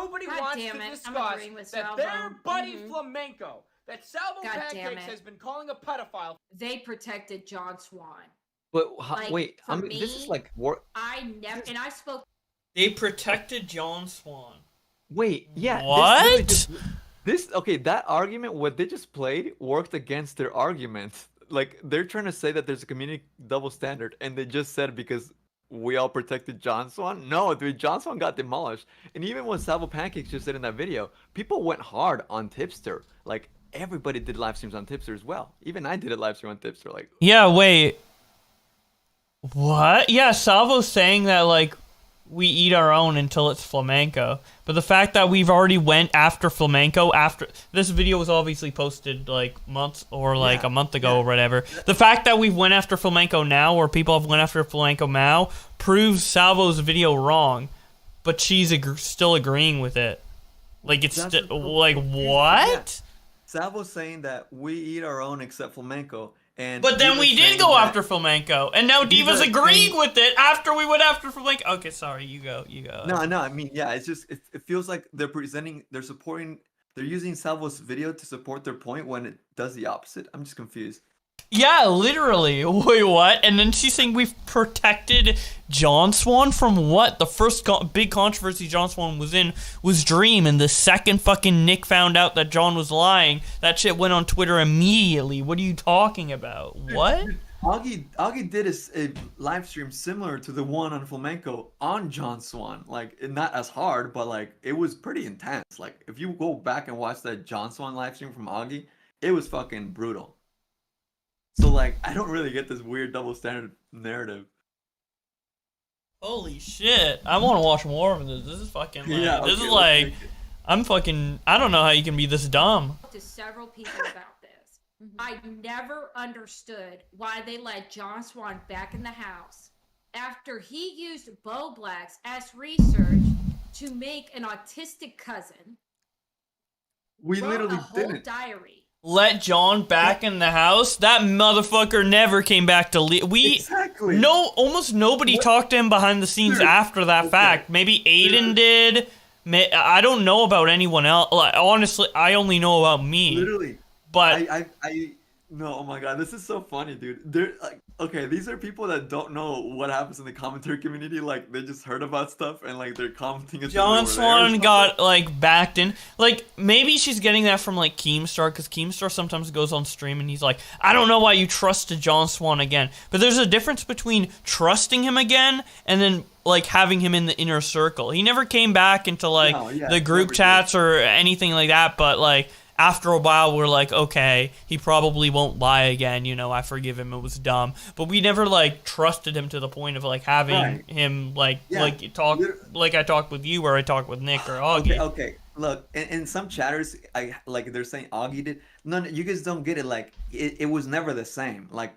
nobody wants to discuss that their buddy Flamenco, that Salvo Pancakes has been calling a pedophile. They protected John Swan. But Like, wait, for I mean, me, this is like war. I never, and I spoke. They protected John Swan. Wait, yeah. What? Okay, that argument, what they just played, worked against their argument. Like, they're trying to say that there's a community double standard, and they just said because we all protected John Swan. No, dude, John Swan got demolished. And even when Salvo Pancakes just said in that video, people went hard on Tipster. Like, everybody did live streams on Tipster as well. Even I did a live stream on Tipster. Like, yeah, wait. What? Yeah, Salvo's saying that, like, we eat our own until it's Flamenco. But the fact that we've already went after Flamenco after... This video was obviously posted, like, months or, like, a month ago or whatever. The fact that we've went after Flamenco now, or people have went after Flamenco now, proves Salvo's video wrong. But she's still agreeing with it. Like, it's... like, what? Yeah. Salvo's saying that we eat our own except Flamenco. But then we did go after Flamenco, and now Diva's agreeing with it after we went after Flamenco. Okay, sorry, you go. No, I mean, yeah, it's just, it feels like they're using Salvo's video to support their point when it does the opposite. I'm just confused. Yeah, literally. Wait, what? And then she's saying we've protected John Swan from what? The first big controversy John Swan was in was Dream, and the second fucking Nick found out that John was lying, that shit went on Twitter immediately. What are you talking about? What? Augie did a live stream similar to the one on Flamenco on John Swan. Like, not as hard, but like, it was pretty intense. Like, if you go back and watch that John Swan live stream from Augie, it was fucking brutal. So, like, I don't really get this weird double standard narrative. Holy shit. I want to watch more of this. This is fucking, like, this is like, I'm fucking, I don't know how you can be this dumb. To several people about this. I never understood why they let John Swan back in the house after he used Bowblax as research to make an autistic cousin. We literally didn't. Diary. Let John back in the house? That motherfucker never came back to Exactly. Almost nobody talked to him behind the scenes after that fact. Maybe Aiden did. I don't know about anyone else. Like, honestly, I only know about me. Literally. But no, oh my god, this is so funny, dude. They're like, okay, these are people that don't know what happens in the commentary community. Like, they just heard about stuff and like they're commenting. John Swan got like backed in. Like, maybe she's getting that from like Keemstar, because Keemstar sometimes goes on stream and he's like, I don't know why you trusted John Swan again. But there's a difference between trusting him again and then like having him in the inner circle. He never came back into like the group chats or anything like that, but like after a while, we're like, okay, he probably won't lie again. You know, I forgive him. It was dumb. But we never, like, trusted him to the point of, like, having him, like, talk, like I talked with you or I talked with Nick or Augie. Okay. Look, in some chatters, like, they're saying Augie did. No, you guys don't get it. Like, it was never the same. Like,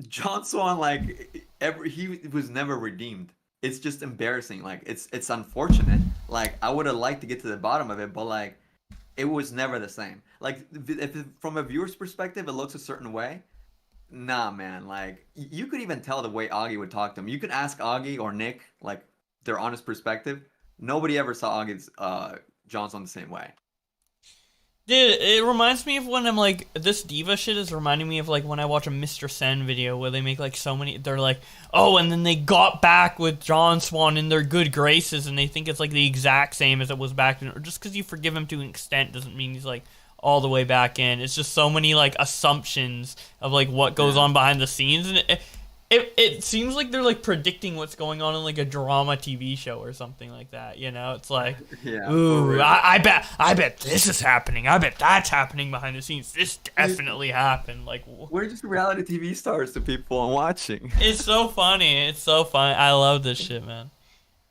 John Swan, like, he was never redeemed. It's just embarrassing. Like, it's unfortunate. Like, I would have liked to get to the bottom of it, but, like, it was never the same. Like, if from a viewer's perspective, it looks a certain way. Nah, man. Like, you could even tell the way Augie would talk to him. You could ask Augie or Nick, like, their honest perspective. Nobody ever saw Augie's John Swan the same way. Dude, it reminds me of when I'm like, this diva shit is reminding me of like when I watch a Mr. Sen video where they make like so many, they're like, oh, and then they got back with John Swan in their good graces and they think it's like the exact same as it was back then. Or just because you forgive him to an extent doesn't mean he's like all the way back in. It's just so many like assumptions of like what goes on behind the scenes. And it seems like they're like predicting what's going on in like a drama TV show or something like that, you know? It's like, ooh, I bet this is happening. I bet that's happening behind the scenes. This definitely happened. Like, we're just reality TV stars to people watching. It's so funny. It's so funny. I love this shit, man.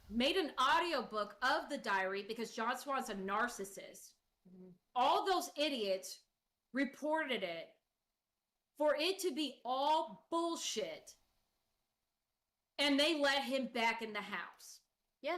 Made an audiobook of the diary because John Swan's a narcissist. All those idiots reported it for it to be all bullshit. And they let him back in the house. Yeah.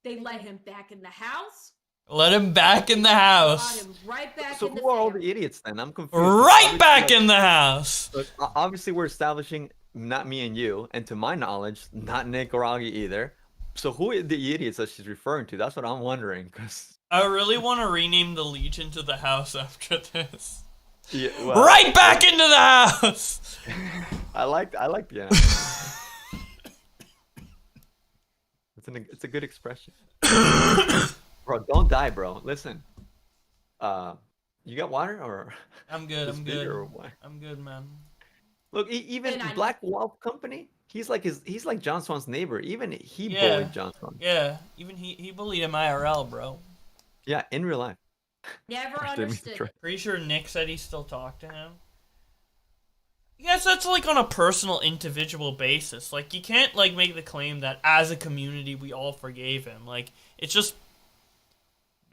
They let him back in the house. Let him back in the house. Got him right back So in the who are all family. the idiots then? I'm confused. Right back in the house. Look, obviously, we're establishing not me and you, and to my knowledge, not Nick or Augie either. So who are the idiots that she's referring to? That's what I'm wondering. Cause I really want to rename the Legion to the house after this. yeah, well, Right back into the house. I like the anime. It's a good expression. Bro, don't die, bro. Listen. You got water or? I'm good. I'm good. Or what? I'm good, man. Look, even Black Wolf Company. He's like John Swan's neighbor. Even he bullied John Swan. Yeah, even he bullied him IRL, bro. Yeah, in real life. Never understood. Pretty sure Nick said he still talked to him. Yes, that's like on a personal, individual basis. Like, you can't like make the claim that as a community we all forgave him. Like, it's just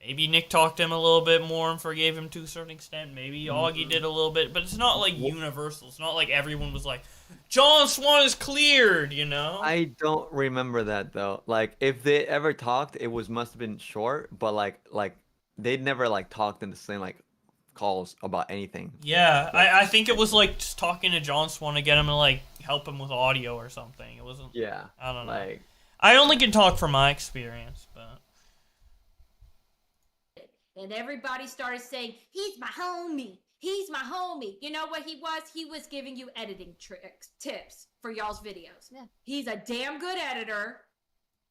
maybe Nick talked to him a little bit more and forgave him to a certain extent. Maybe Augie did a little bit, but it's not like universal. It's not like everyone was like, John Swan is cleared, you know? I don't remember that though. Like, if they ever talked, it must have been short, but like they'd never like talked in the same like calls about anything. Yeah, I think it was like just talking to John Swan to get him to like help him with audio or something. It wasn't. Yeah. I don't know. Like, I only can talk from my experience, but. And everybody started saying, he's my homie. He's my homie. You know what he was? He was giving you editing tips for y'all's videos. Yeah. He's a damn good editor.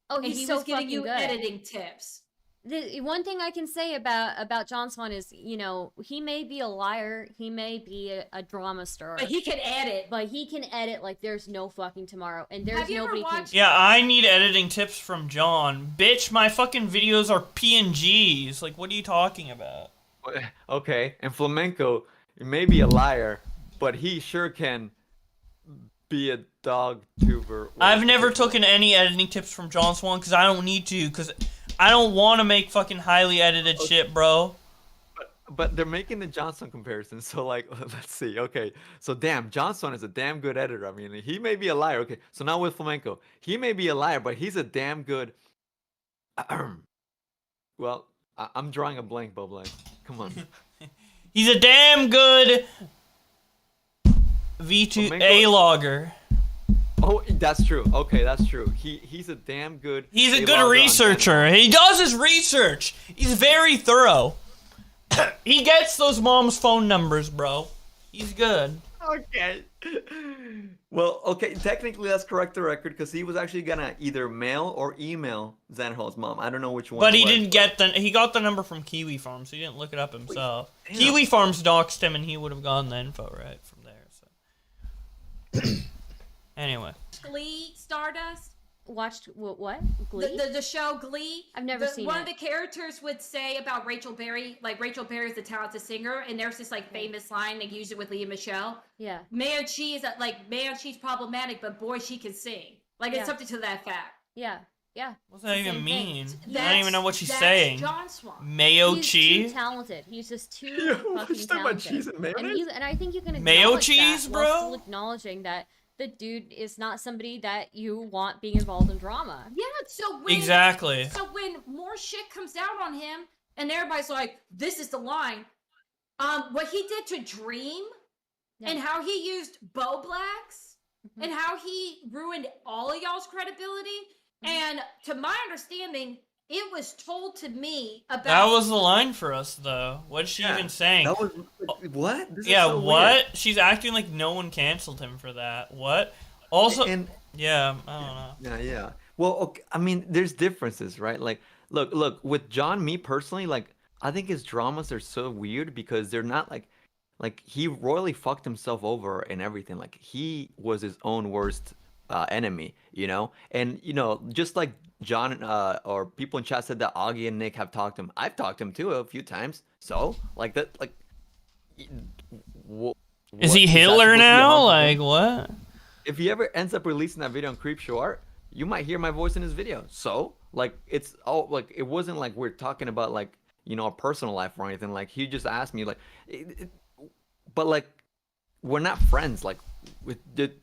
Oh, and he's he so was giving fucking you good. editing tips. The one thing I can say about John Swan is, you know, he may be a liar, he may be a drama star, But he can edit. But he can edit like there's no fucking tomorrow, and there's nobody can. Yeah, I need editing tips from John. Bitch, my fucking videos are PNGs. Like, what are you talking about? okay, and Flamenco may be a liar, but he sure can be a dog tuber. I've never taken any editing tips from John Swan because I don't need to, because I don't want to make fucking highly edited shit, bro. But they're making the Johnson comparison, so like, let's see. Okay, so damn, Johnson is a damn good editor. I mean, he may be a liar. Okay, so now with Flamenco, he may be a liar, but he's a damn good. Well, I'm drawing a blank, Bowblax. Come on. He's a damn good V2A logger. Oh, that's true. Okay, that's true. He's a damn good. He's a good researcher. He does his research. He's very thorough. He gets those mom's phone numbers, bro. He's good. Okay. Well, okay, technically let's correct the record because he was actually gonna either mail or email Xanderhal's mom. I don't know which one. But he didn't get he got the number from Kiwi Farms. So he didn't look it up himself. Damn. Kiwi Farms doxed him, and he would have gotten the info right from there. So anyway, Glee Stardust. Watched what? Glee? The show Glee. I've never seen one it. of the characters would say about Rachel Berry, like Rachel Berry is a talented singer, and there's this like famous line they use it with Leah Michelle. Yeah. Man, she's problematic, but boy, she can sing. Like it's something to that fact. Yeah. what's that even Same mean? thing. I don't even know what she's That's saying. John Swan. Mayo He's cheese? too talented. He's just too Yo, fucking just talking about talented. cheese and mayonnaise? And I think you can Mayo acknowledge cheese, that bro? while still acknowledging that the dude is not somebody that you want being involved in drama. Yeah, so when Exactly. So when more shit comes out on him, and everybody's like, "This is the line," what he did to Dream, and how he used Bowblax, and how he ruined all of y'all's credibility, and to my understanding, it was told to me about. That was the line for us, though. What's she even saying? That was what? This is Yeah, so what? weird. She's acting like no one canceled him for that. What? Also, And yeah, I don't know. yeah. Well, okay, I mean, there's differences, right? Like, look, with John, me personally, like, I think his dramas are so weird because they're not like he royally fucked himself over and everything. Like, he was his own worst enemy, you know? And, you know, just like John or people in chat said that Augie and Nick have talked to him. I've talked to him too a few times. So, like that, like, Is he Hitler now? Like, what? If he ever ends up releasing that video on Creep Show Art, you might hear my voice in his video. So, like, it's all like, it wasn't like we're talking about like, you know, a personal life or anything. Like, he just asked me like, but like, we're not friends. Like,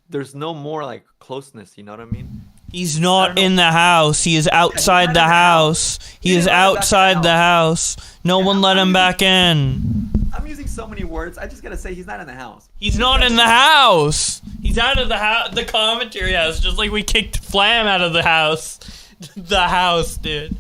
there's no more like closeness. You know what I mean? He's not in the house. He is outside the house. He is outside the house. No one let him back in. I'm using so many words. I just gotta say he's not in the house. He's not in the house. He's out of the house. The commentary house, just like we kicked Flam out of the house. the house, dude.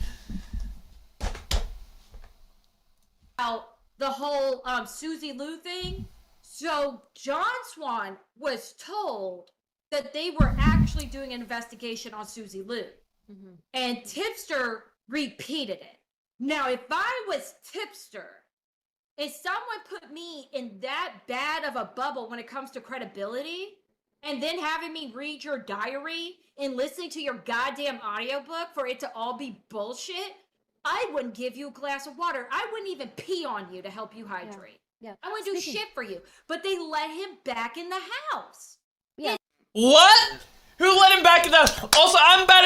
The whole Susie Lou thing. So John Swan was told that they were actually doing an investigation on Susie Lou. Mm-hmm. And Tipster repeated it. Now, if I was Tipster, if someone put me in that bad of a bubble when it comes to credibility, and then having me read your diary and listening to your goddamn audiobook for it to all be bullshit, I wouldn't give you a glass of water. I wouldn't even pee on you to help you hydrate. Yeah. I wouldn't do shit for you. But they let him back in the house. Yeah. What? Who let him back in the house? Also, I'm about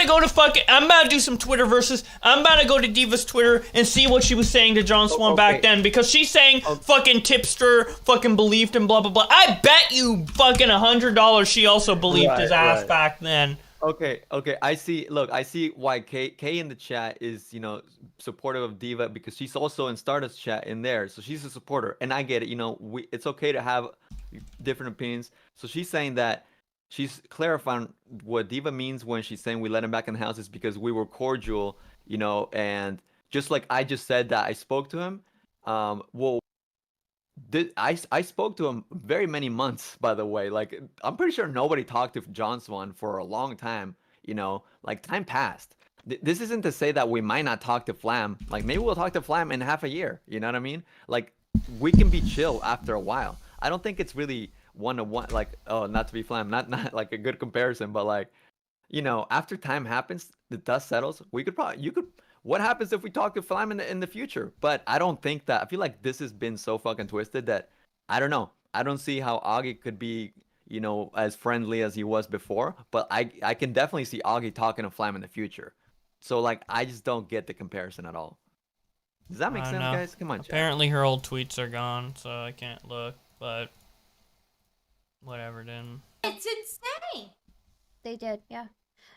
to do some Twitter versus. I'm about to go to Diva's Twitter and see what she was saying to John Swan back then, because she's saying fucking Tipster fucking believed him, blah, blah, blah. I bet you fucking $100 she also believed his ass back then. Okay, I see why Kay in the chat is, you know, supportive of Diva, because she's also in Stardust chat in there, so she's a supporter, and I get it, you know, it's okay to have different opinions. So she's saying that, she's clarifying what Diva means when she's saying we let him back in the house is because we were cordial, you know, and just like I just said that I spoke to him, I spoke to him very many months, by the way. Like, I'm pretty sure nobody talked to John Swan for a long time, you know, like time passed. This isn't to say that we might not talk to Flam. Like, maybe we'll talk to Flam in half a year, you know what I mean? Like, we can be chill after a while. I don't think it's really one-to-one, like, oh, not to be Flam, not like a good comparison, but like, you know, after time happens, the dust settles, what happens if we talk to Flam in the future? But I don't think that, I feel like this has been so fucking twisted that, I don't know. I don't see how Augie could be, you know, as friendly as he was before, but I can definitely see Augie talking to Flam in the future. So, like, I just don't get the comparison at all. Does that make sense, guys? Come on, apparently her old tweets are gone, so I can't look, but whatever, then. It's insane. They did, yeah.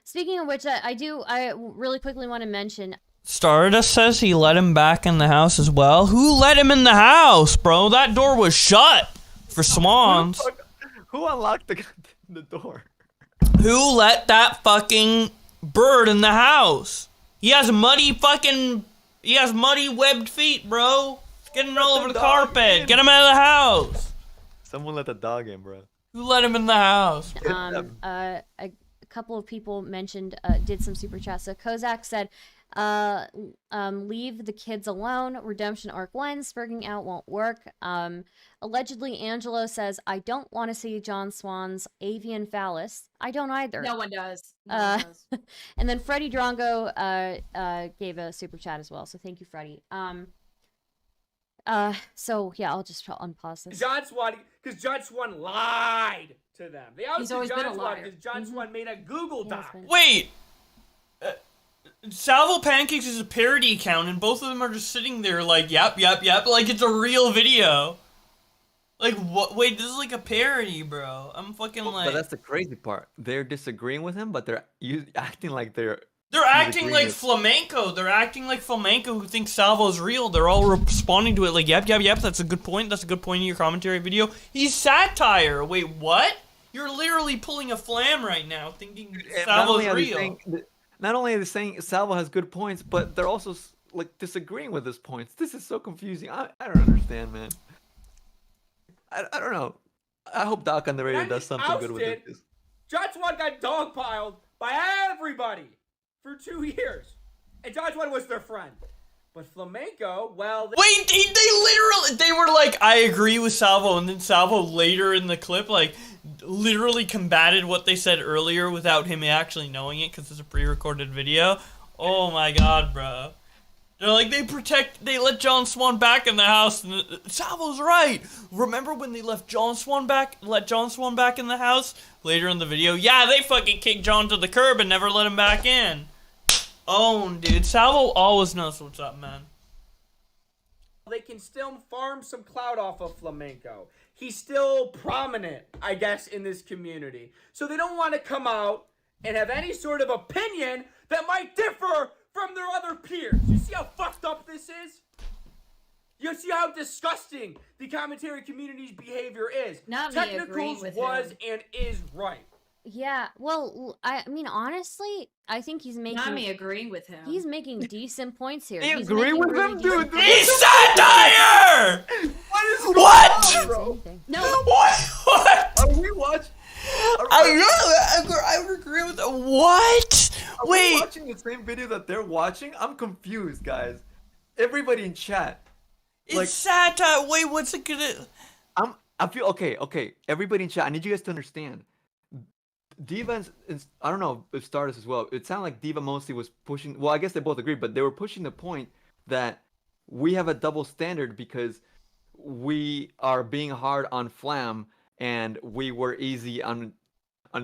Speaking of which, I really quickly want to mention. Stardust says he let him back in the house as well. Who let him in the house, bro? That door was shut for Swans. Who unlocked the door? Who let that fucking bird in the house? He has muddy webbed feet, bro. It's getting all over the carpet. Get him out of the house. Someone let the dog in, bro. Who let him in the house? A couple of people mentioned, did some super chats. So Kozak said, leave the kids alone. Redemption arc 1, spurging out won't work. Allegedly, Angelo says, I don't want to see John Swan's avian phallus. I don't either. No one does. No one does. And then Freddie Drongo gave a super chat as well. So thank you, Freddie. So yeah, I'll just unpause this. Because John Swan lied to them. They He's always been a liar. Because John Swan made a Google Doc. Wait! Salvo Pancakes is a parody account, and both of them are just sitting there like, yep, like it's a real video. Like, what? Wait, this is like a parody, bro. I'm fucking like... But that's the crazy part. They're disagreeing with him, but they're acting like they're... They're acting like Flamenco. They're acting like Flamenco who thinks Salvo's real. They're all responding to it like, yep, that's a good point. That's a good point in your commentary video. He's Satire. Wait, what? You're literally pulling a Flam right now, thinking Salvo's real. Not only are they saying Salvo has good points, but they're also like disagreeing with his points. This is so confusing. I don't understand, man. I don't know. I hope Doc on the radio does something good with this. John Swan got dogpiled by everybody for 2 years, and John Swan was their friend. But Flamenco, well... Wait, they were like, I agree with Salvo, and then Salvo later in the clip, like, literally combated what they said earlier without him actually knowing it, because it's a pre-recorded video. Oh my god, bro. They're like, they let John Swan back in the house, and Salvo's right! Remember when they let John Swan back in the house? Later in the video, yeah, they fucking kicked John to the curb and never let him back in. Oh, dude, Salvo always knows what's up, man. They can still farm some clout off of Flamenco. He's still prominent, I guess, in this community. So they don't want to come out and have any sort of opinion that might differ from their other peers. You see how fucked up this is? You see how disgusting the commentary community's behavior is. Not me agreeing with was him. and is right. Yeah, well, I mean, honestly, I think he's Not me making agreeing with him. he's making decent points here. I He's agree making with really him, decent dude. He's satire! What? points. Bro? Anything. No, What? Are we watching? I would agree with that. What? Are we Wait. watching the same video that they're watching? I'm confused, guys. Everybody in chat. It's satire. Wait, what's it gonna... I feel okay. Everybody in chat, I need you guys to understand. Diva and I don't know if Stardust as well. It sounded like Diva mostly was pushing. Well, I guess they both agreed, but they were pushing the point that we have a double standard because we are being hard on Flam and we were easy on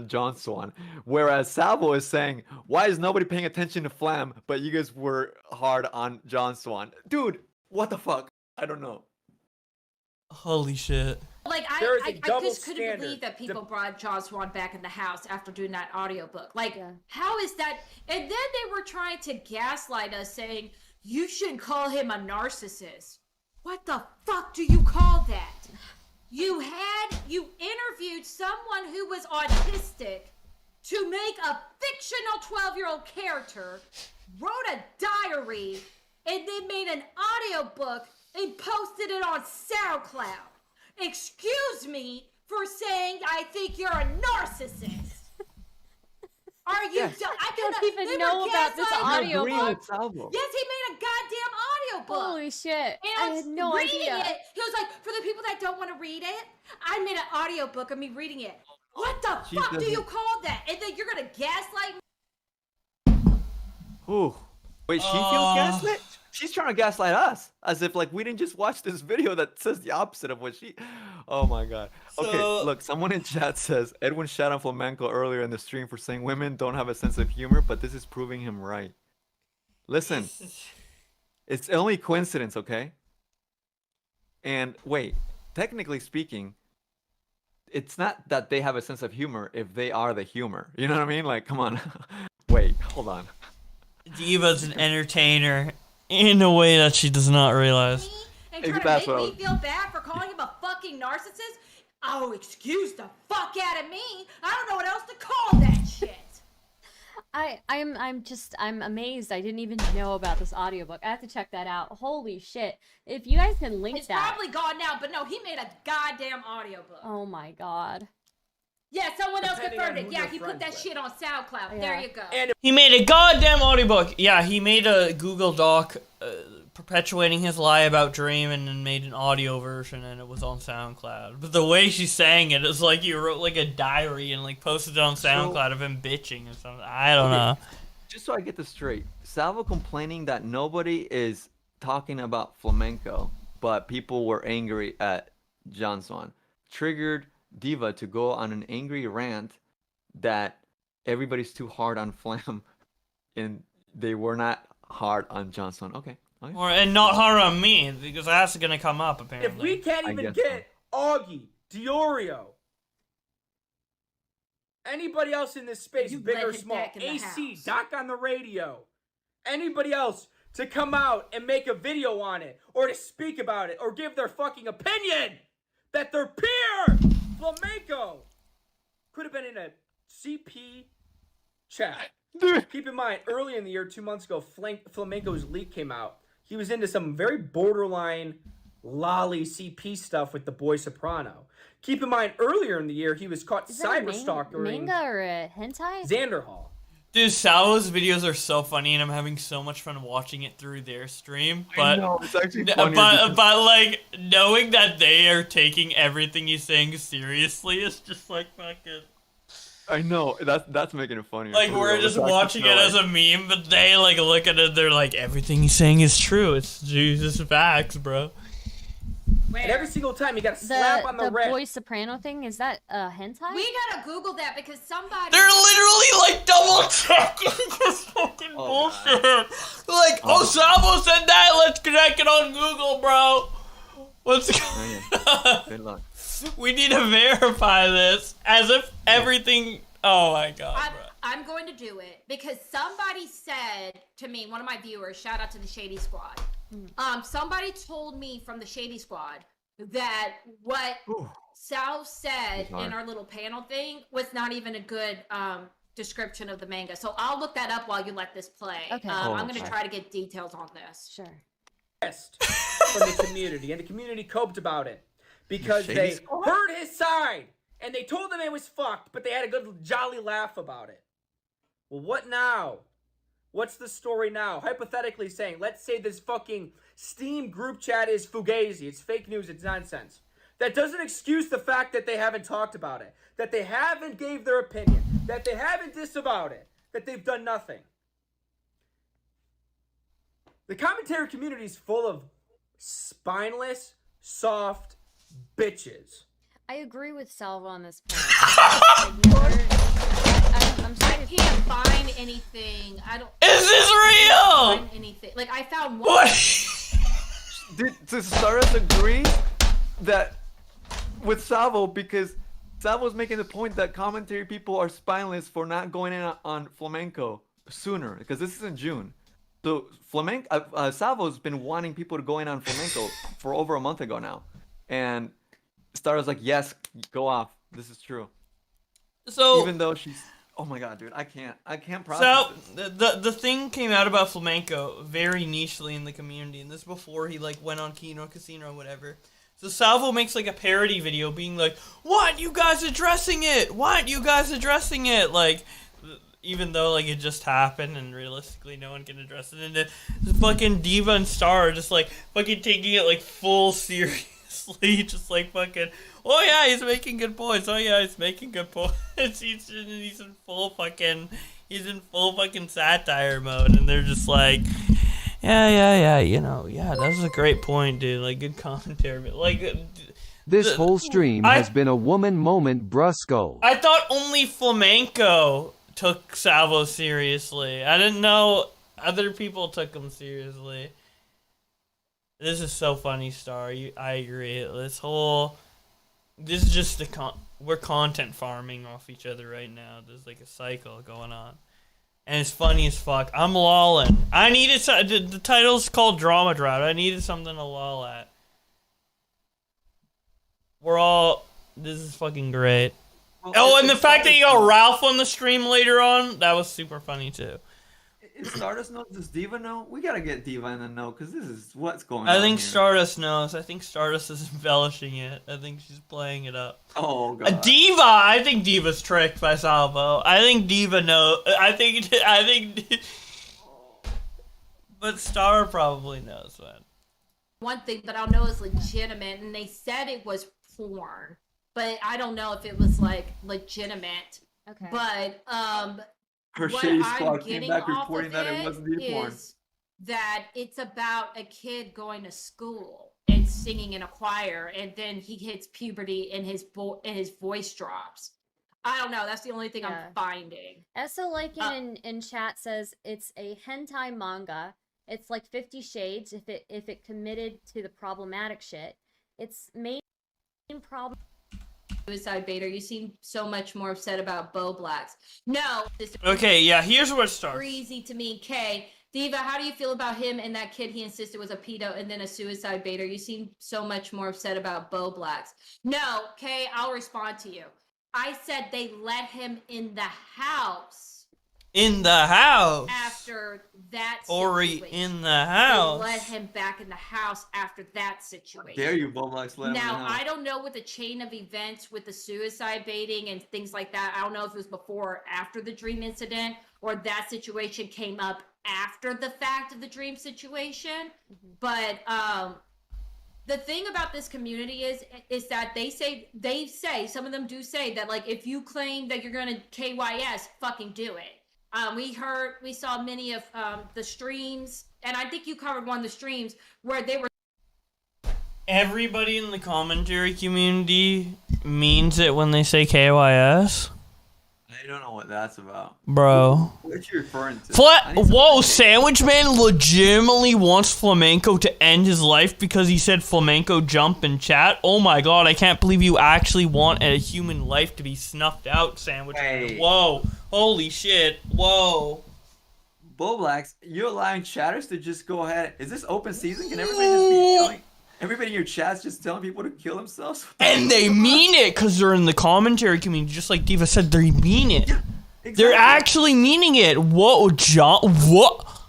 John Swan. Whereas Salvo is saying, why is nobody paying attention to Flam, but you guys were hard on John Swan? Dude, what the fuck? I don't know. Holy shit. like There is a I double just couldn't standard. believe that people brought John Swan back in the house after doing that audiobook. Like, Yeah. how is that? And then they were trying to gaslight us, saying you shouldn't call him a narcissist. What the fuck do you call that? You interviewed someone who was autistic to make a fictional 12-year-old character, wrote a diary, and then made an audiobook and posted it on SoundCloud. Excuse me for saying I think you're a narcissist. Are you? Yes. I don't even know about this audio Agree book. with Salvo. Yes, he made a goddamn audiobook. Holy shit! And I had no reading idea. it, he was like, for the people that don't want to read it, I made an audiobook of me reading it. What the She fuck do doesn't- you call that? And then you're gonna gaslight me? Ooh. Wait, she feels gaslit? She's trying to gaslight us. As if, like, we didn't just watch this video that says the opposite of what she... Oh, my God. Okay, So- look, someone in chat says, Edwin shot on Flamenco earlier in the stream for saying women don't have a sense of humor, but this is proving him right. Listen, it's only coincidence, okay? And wait, technically speaking, it's not that they have a sense of humor if they are the humor. You know what I mean? Like, come on. Wait, hold on. Diva's an entertainer in a way that she does not realize. Me and try That's to what I make me feel bad for calling him a fucking narcissist? Oh, excuse the fuck out of me. I don't know what else to call that shit. I'm amazed. I didn't even know about this audiobook. I have to check that out. Holy shit! If you guys can link It's that. probably gone now, but no, he made a goddamn audiobook. Oh my god. Yeah, someone else Depending confirmed on it. who Yeah, you're he put friends that with. shit on SoundCloud. Yeah. There you go. And He made a goddamn audiobook. Yeah, he made a Google Doc perpetuating his lie about Dream and then made an audio version and it was on SoundCloud. But the way she sang it is like you wrote like a diary and like posted it on SoundCloud of him bitching or something. I don't know. Just so I get this straight, Salvo complaining that nobody is talking about Flamenco, but people were angry at John Swan, triggered Diva to go on an angry rant that everybody's too hard on Flam, and they were not hard on John Swan. Okay. And not hard on me because that's gonna come up apparently. if we can't I even guess get Augie, Diorio, anybody else in this space, You big let or him small, back in the AC, house. Doc on the radio, anybody else to come out and make a video on it, or to speak about it, or give their fucking opinion that their peer, Flamenco, could have been in a CP chat. Keep in mind, early in the year, 2 months ago, Flamenco's leak came out. He was into some very borderline lolly CP stuff with the boy Soprano. Keep in mind, earlier in the year, he was caught Is that a cyber stalking manga or a hentai? Xander Hall. Dude, Salvo's videos are so funny, and I'm having so much fun watching it through their stream. But, it's actually but like knowing that they are taking everything he's saying seriously is just like fucking. I know that's making it funny. Like we're just watching it as a meme, but they like look at it. They're like, everything he's saying is true. It's Jesus facts, bro. And every single time, you got to slap on the The wrist. boy soprano thing, is that hentai? We gotta Google that because somebody. They're literally like double checking this fucking Oh, bullshit. Like, oh, Salvo said that. Let's connect it on Google, bro. Let's go. Good luck. We need to verify this as if everything. Oh my god, bro. I'm going to do it because somebody said to me, one of my viewers, shout out to the Shady Squad. Somebody told me from the Shady Squad that what Ooh. Sal said Sorry. in our little panel thing was not even a good description of the manga. So I'll look that up while you let this play. Okay. I'm going to okay. try to get details on this. Sure. From the community, and the community coped about it because Shady they Squad? heard his side and they told him it was fucked, but they had a good jolly laugh about it. Well, what now? What's the story now? Hypothetically saying, let's say this fucking Steam group chat is fugazi, it's fake news, it's nonsense. That doesn't excuse the fact that they haven't talked about it, that they haven't gave their opinion, that they haven't disavowed it, that they've done nothing. The commentary community is full of spineless, soft bitches. I agree with Salvo on this point. I'm I sorry. can't find anything. I don't. Is this real? Find anything. Like I found one. What? Does Stardust agree that with Salvo, because Salvo's making the point that commentary people are spineless for not going in on Flamenco sooner, because this is in June. So Flamenco, Salvo's been wanting people to go in on Flamenco for over a month ago now, and Stardust like, yes, go off. This is true. So Even though she's, oh my god, dude, I can't process So this. the thing came out about Flamenco very nichely in the community, and this before he like went on Kino Casino or whatever. So Salvo makes like a parody video being like, "Why aren't you guys addressing it? Why aren't you guys addressing it?" Like, even though like it just happened and realistically no one can address it, and the fucking Diva and Star are just like fucking taking it like full seriously, just like fucking. Oh yeah, he's making good points. Oh yeah, he's making good points. he's in full fucking satire mode, and they're just like, yeah, you know, yeah, that was a great point, dude. Like good commentary, like. This whole stream has been a woman moment, brusco. I thought only Flamenco took Salvo seriously. I didn't know other people took him seriously. This is so funny, Star. I agree. This is just we're content farming off each other right now. There's like a cycle going on, and it's funny as fuck. I'm lolling. I needed the title's called Drama Drought. I needed something to loll at. This is fucking great. Well, And the fact that you got Ralph on the stream later on, that was super funny too. If Stardust knows, does Diva know? We gotta get Diva in the know, because this is what's going on I think here. Stardust knows. I think Stardust is embellishing it. I think she's playing it up. Oh god. Diva, I think Diva's tricked by Salvo. I think Diva knows. I think. But Star probably knows, man. One thing that I'll know is legitimate, and they said it was porn, but I don't know if it was like legitimate. Okay. But Her what shady I'm squad came getting back off reporting of that it wasn't the porn. is that it's about a kid going to school and singing in a choir, and then he hits puberty and his voice drops. I don't know. That's the only thing Yeah. I'm finding. Eso Lycan in chat says it's a hentai manga. It's like 50 Shades if it committed to the problematic shit. Its main problem. Suicide Baiter, you seem so much more upset about Bowblax. No, this Okay, yeah. Here's where it is starts. crazy to me. Kay, Diva, how do you feel about him and that kid he insisted was a pedo and then a suicide baiter? You seem so much more upset about Bowblax. No, Kay, I'll respond to you. I said they let him in the house In the house. after that Ori situation. in the house. They let him back in the house after that situation. Dare you, Bowblax, let him Now, know. I don't know what the chain of events with the suicide baiting and things like that. I don't know if it was before or after the dream incident, or that situation came up after the fact of the dream situation. But the thing about this community is that they say some of them do say that, like, if you claim that you're gonna KYS, fucking do it. We saw many of the streams, and I think you covered one of the streams where they were. Everybody in the commentary community means it when they say KYS. I don't know what that's about. Bro. What you referring to? I need Whoa, some- Sandwich Man legitimately wants Flamenco to end his life because he said Flamenco jump in chat? Oh my god, I can't believe you actually want a human life to be snuffed out, Sandwich Man. Hey. Whoa. Holy shit. Whoa. Bowblax, you're allowing chatters to just go ahead. Is this open season? Can everybody just be yelling? Everybody in your chat's just telling people to kill themselves. And they mean it because they're in the commentary community, just like Diva said. They mean it. Yeah, They're exactly. actually meaning it. Whoa, John. What?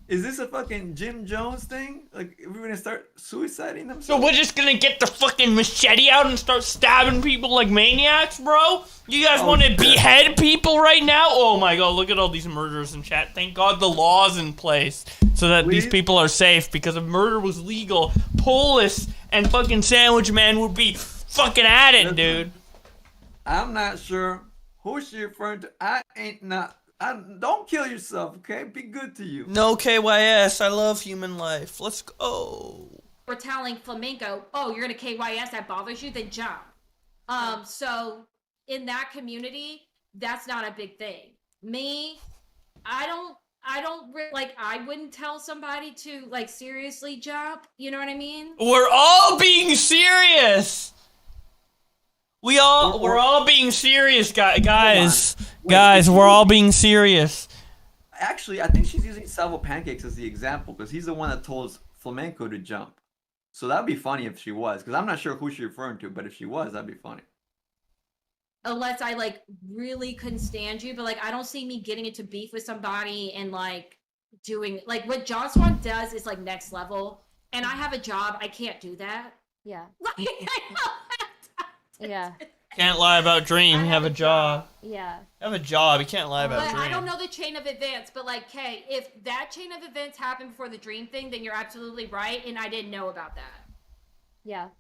Is this a fucking Jim Jones thing? Like, we're gonna start suiciding themselves? So we're just gonna get the fucking machete out and start stabbing people like maniacs, bro? You guys want to behead people right now? Oh my god, look at all these murderers in chat. Thank god the law's in place so that these people are safe, because if murder was legal, Polis and fucking Sandwich Man would be fucking at it, dude. I'm not sure who she referring to. Don't kill yourself, okay? Be good to you. No KYS, I love human life. Let's go. We're telling Flamenco, oh, you're gonna KYS, that bothers you, then jump. So in that community, that's not a big thing. Me, I wouldn't tell somebody to like seriously jump. You know what I mean? We're all being serious. We're all being serious, guys. Guys, we're all being serious. Actually, I think she's using Salvo Pancakes as the example because he's the one that told Flamenco to jump. So that'd be funny if she was, because I'm not sure who she's referring to, but if she was, that'd be funny. Unless I like really couldn't stand you, but like I don't see me getting into beef with somebody and like doing like what John Swan does is like next level. And I have a job, I can't do that. Yeah. Like, I don't have time to Yeah. Can't lie about dream. You have a job. Yeah. You have a job. You can't lie about But dream. I don't know the chain of events, but like, hey, if that chain of events happened before the dream thing, then you're absolutely right, and I didn't know about that. Yeah.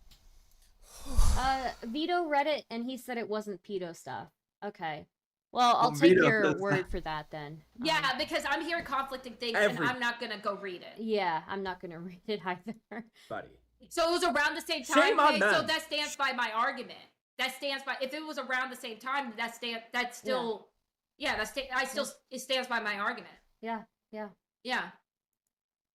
Vito read it and he said it wasn't pedo stuff. Okay. Well, I'll take Vito your does word that. for that then. Yeah, because I'm hearing conflicting things, and I'm not gonna go read it. Yeah, I'm not gonna read it either. Buddy. So it was around the same time. Shame on Okay, so them. that stands by my argument. That stands by. If it was around the same time, it stands by my argument. Yeah, yeah. Yeah.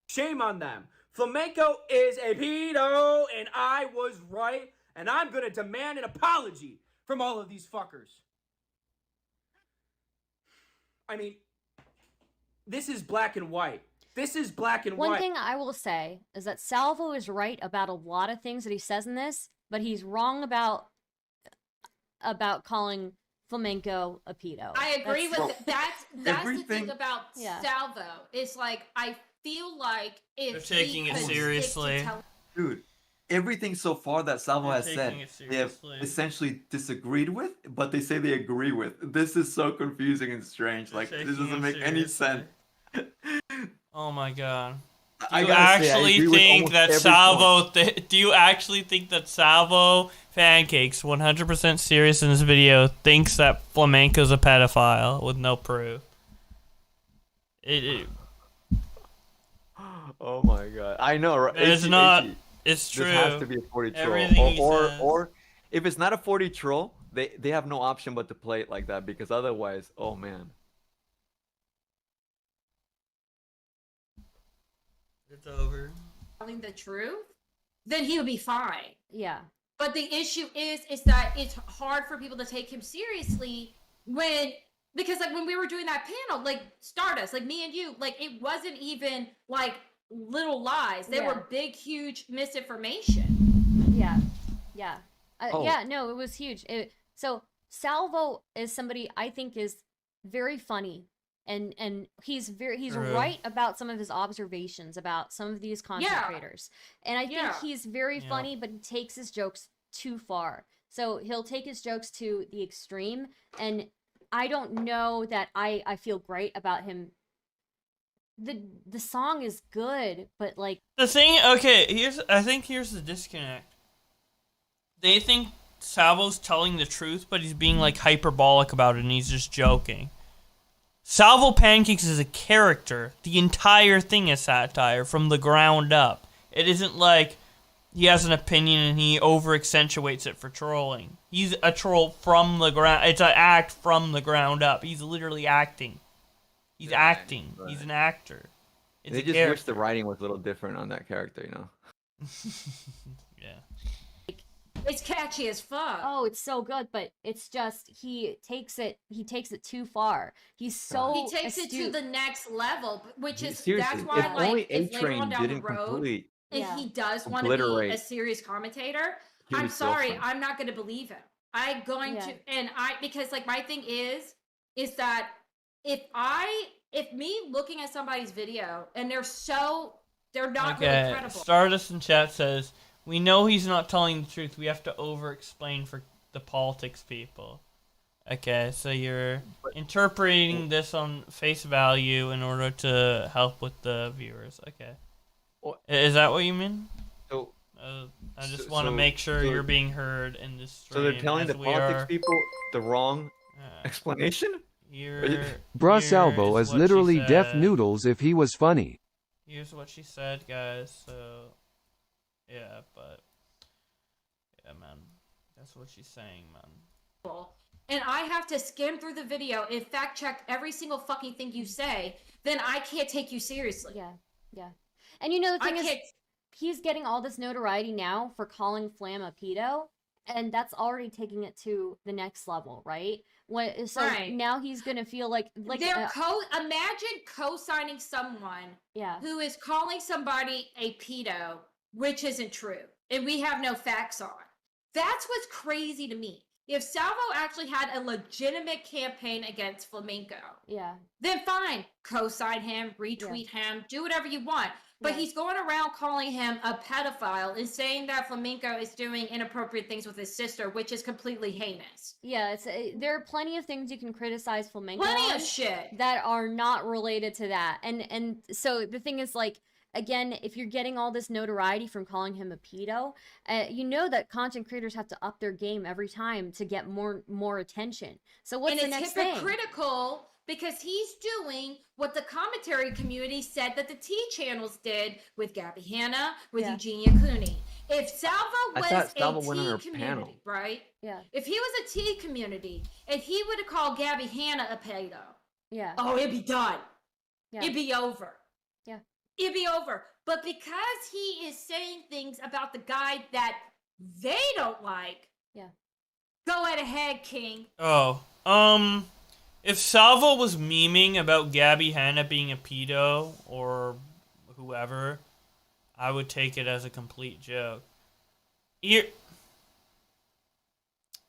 Shame on them. Flamenco is a pedo, and I was right, and I'm gonna demand an apology from all of these fuckers. I mean, this is black and white. This is black and One white. thing I will say is that Salvo is right about a lot of things that he says in this, but he's wrong about calling Flamenco a pedo. I agree That's- with that's the everything- thing about Yeah. Salvo. It's like I feel like if They're taking he it could stick to seriously. Dude, everything so far that Salvo has said, taking it they have seriously. essentially disagreed with, but they say they agree with. This is so confusing and strange. Like, this doesn't make any sense. Oh my god. I Do you gotta say, I actually agree with think almost that every Salvo? Do you actually think that Salvo Pancakes, 100% serious in this video, thinks that Flamenco's a pedophile with no proof? Oh my god. I know, right? It's not. It's true. This has to be a 40 troll. Everything he says. Or if it's not a 40 troll, they have no option but to play it like that, because otherwise, oh man. It's over. telling the truth, then he would be fine. Yeah. But the issue is that it's hard for people to take him seriously because like when we were doing that panel, like Stardust, like me and you, like it wasn't even like little lies. They were big, huge misinformation. Yeah. Yeah. Oh. Yeah, no, it was huge. So Salvo is somebody I think is very funny. And he's right about some of his observations about some of these content creators. And I think he's very funny, but he takes his jokes too far. So he'll take his jokes to the extreme, and I don't know that I feel great about him. The song is good, but like The thing, okay, I think here's the disconnect. They think Salvo's telling the truth, but he's being like hyperbolic about it, and he's just joking. Salvo Pancakes is a character. The entire thing is satire from the ground up. It isn't like he has an opinion and he over accentuates it for trolling. He's a troll from the ground. It's an act from the ground up. He's literally acting. He's acting. Right. He's an actor. It's They a just character. wish the writing was a little different on that character, you know? Yeah. It's catchy as fuck. oh, it's so good, but it's just he takes it too far. He's so He takes it to astute. the next level, which is Seriously, that's why if only like if later A-Train on down the didn't road. completely and Yeah. he does want to be Obliterate a serious commentator, I'm Huey's sorry, girlfriend. I'm not going to believe him. I'm going Yeah. to, and because like my thing is that if me looking at somebody's video and they're not really Okay, credible. Stardust in chat says, we know he's not telling the truth. We have to over-explain for the politics people. Okay, so you're interpreting this on face value in order to help with the viewers. Okay. Is that what you mean? So, I just want to make sure you're being heard in this stream. so they're telling as the we politics are, people the wrong explanation? Bruh Salvo is literally deaf noodles if he was funny. Here's what she said, guys. So, yeah, but yeah, man, that's what she's saying, man. And I have to skim through the video and fact check every single fucking thing you say, then I can't take you seriously. Yeah, yeah. And the thing is, he's getting all this notoriety now for calling Flam a pedo, and that's already taking it to the next level, right? Now he's gonna feel like imagine co-signing someone who is calling somebody a pedo, which isn't true, and we have no facts on. That's what's crazy to me. If Salvo actually had a legitimate campaign against Flamenco, then fine, co-sign him, retweet him, do whatever you want. But he's going around calling him a pedophile and saying that Flamenco is doing inappropriate things with his sister, which is completely heinous. Yeah, there are plenty of things you can criticize Flamenco Plenty on of shit that are not related to that. And so the thing is, like, again, if you're getting all this notoriety from calling him a pedo, you know that content creators have to up their game every time to get more attention. So what's the next thing? And it's hypocritical because he's doing what the commentary community said that the T channels did with Gabby Hanna, with Eugenia Cooney. If Salvo was a T community, right? Yeah. If he was a T community and he would have called Gabby Hanna a pedo, oh, it'd be done. Yeah. It'd be over. Yeah. It'd be over. But because he is saying things about the guy that they don't like, go right ahead, King. If Salvo was memeing about Gabby Hanna being a pedo or whoever, I would take it as a complete joke.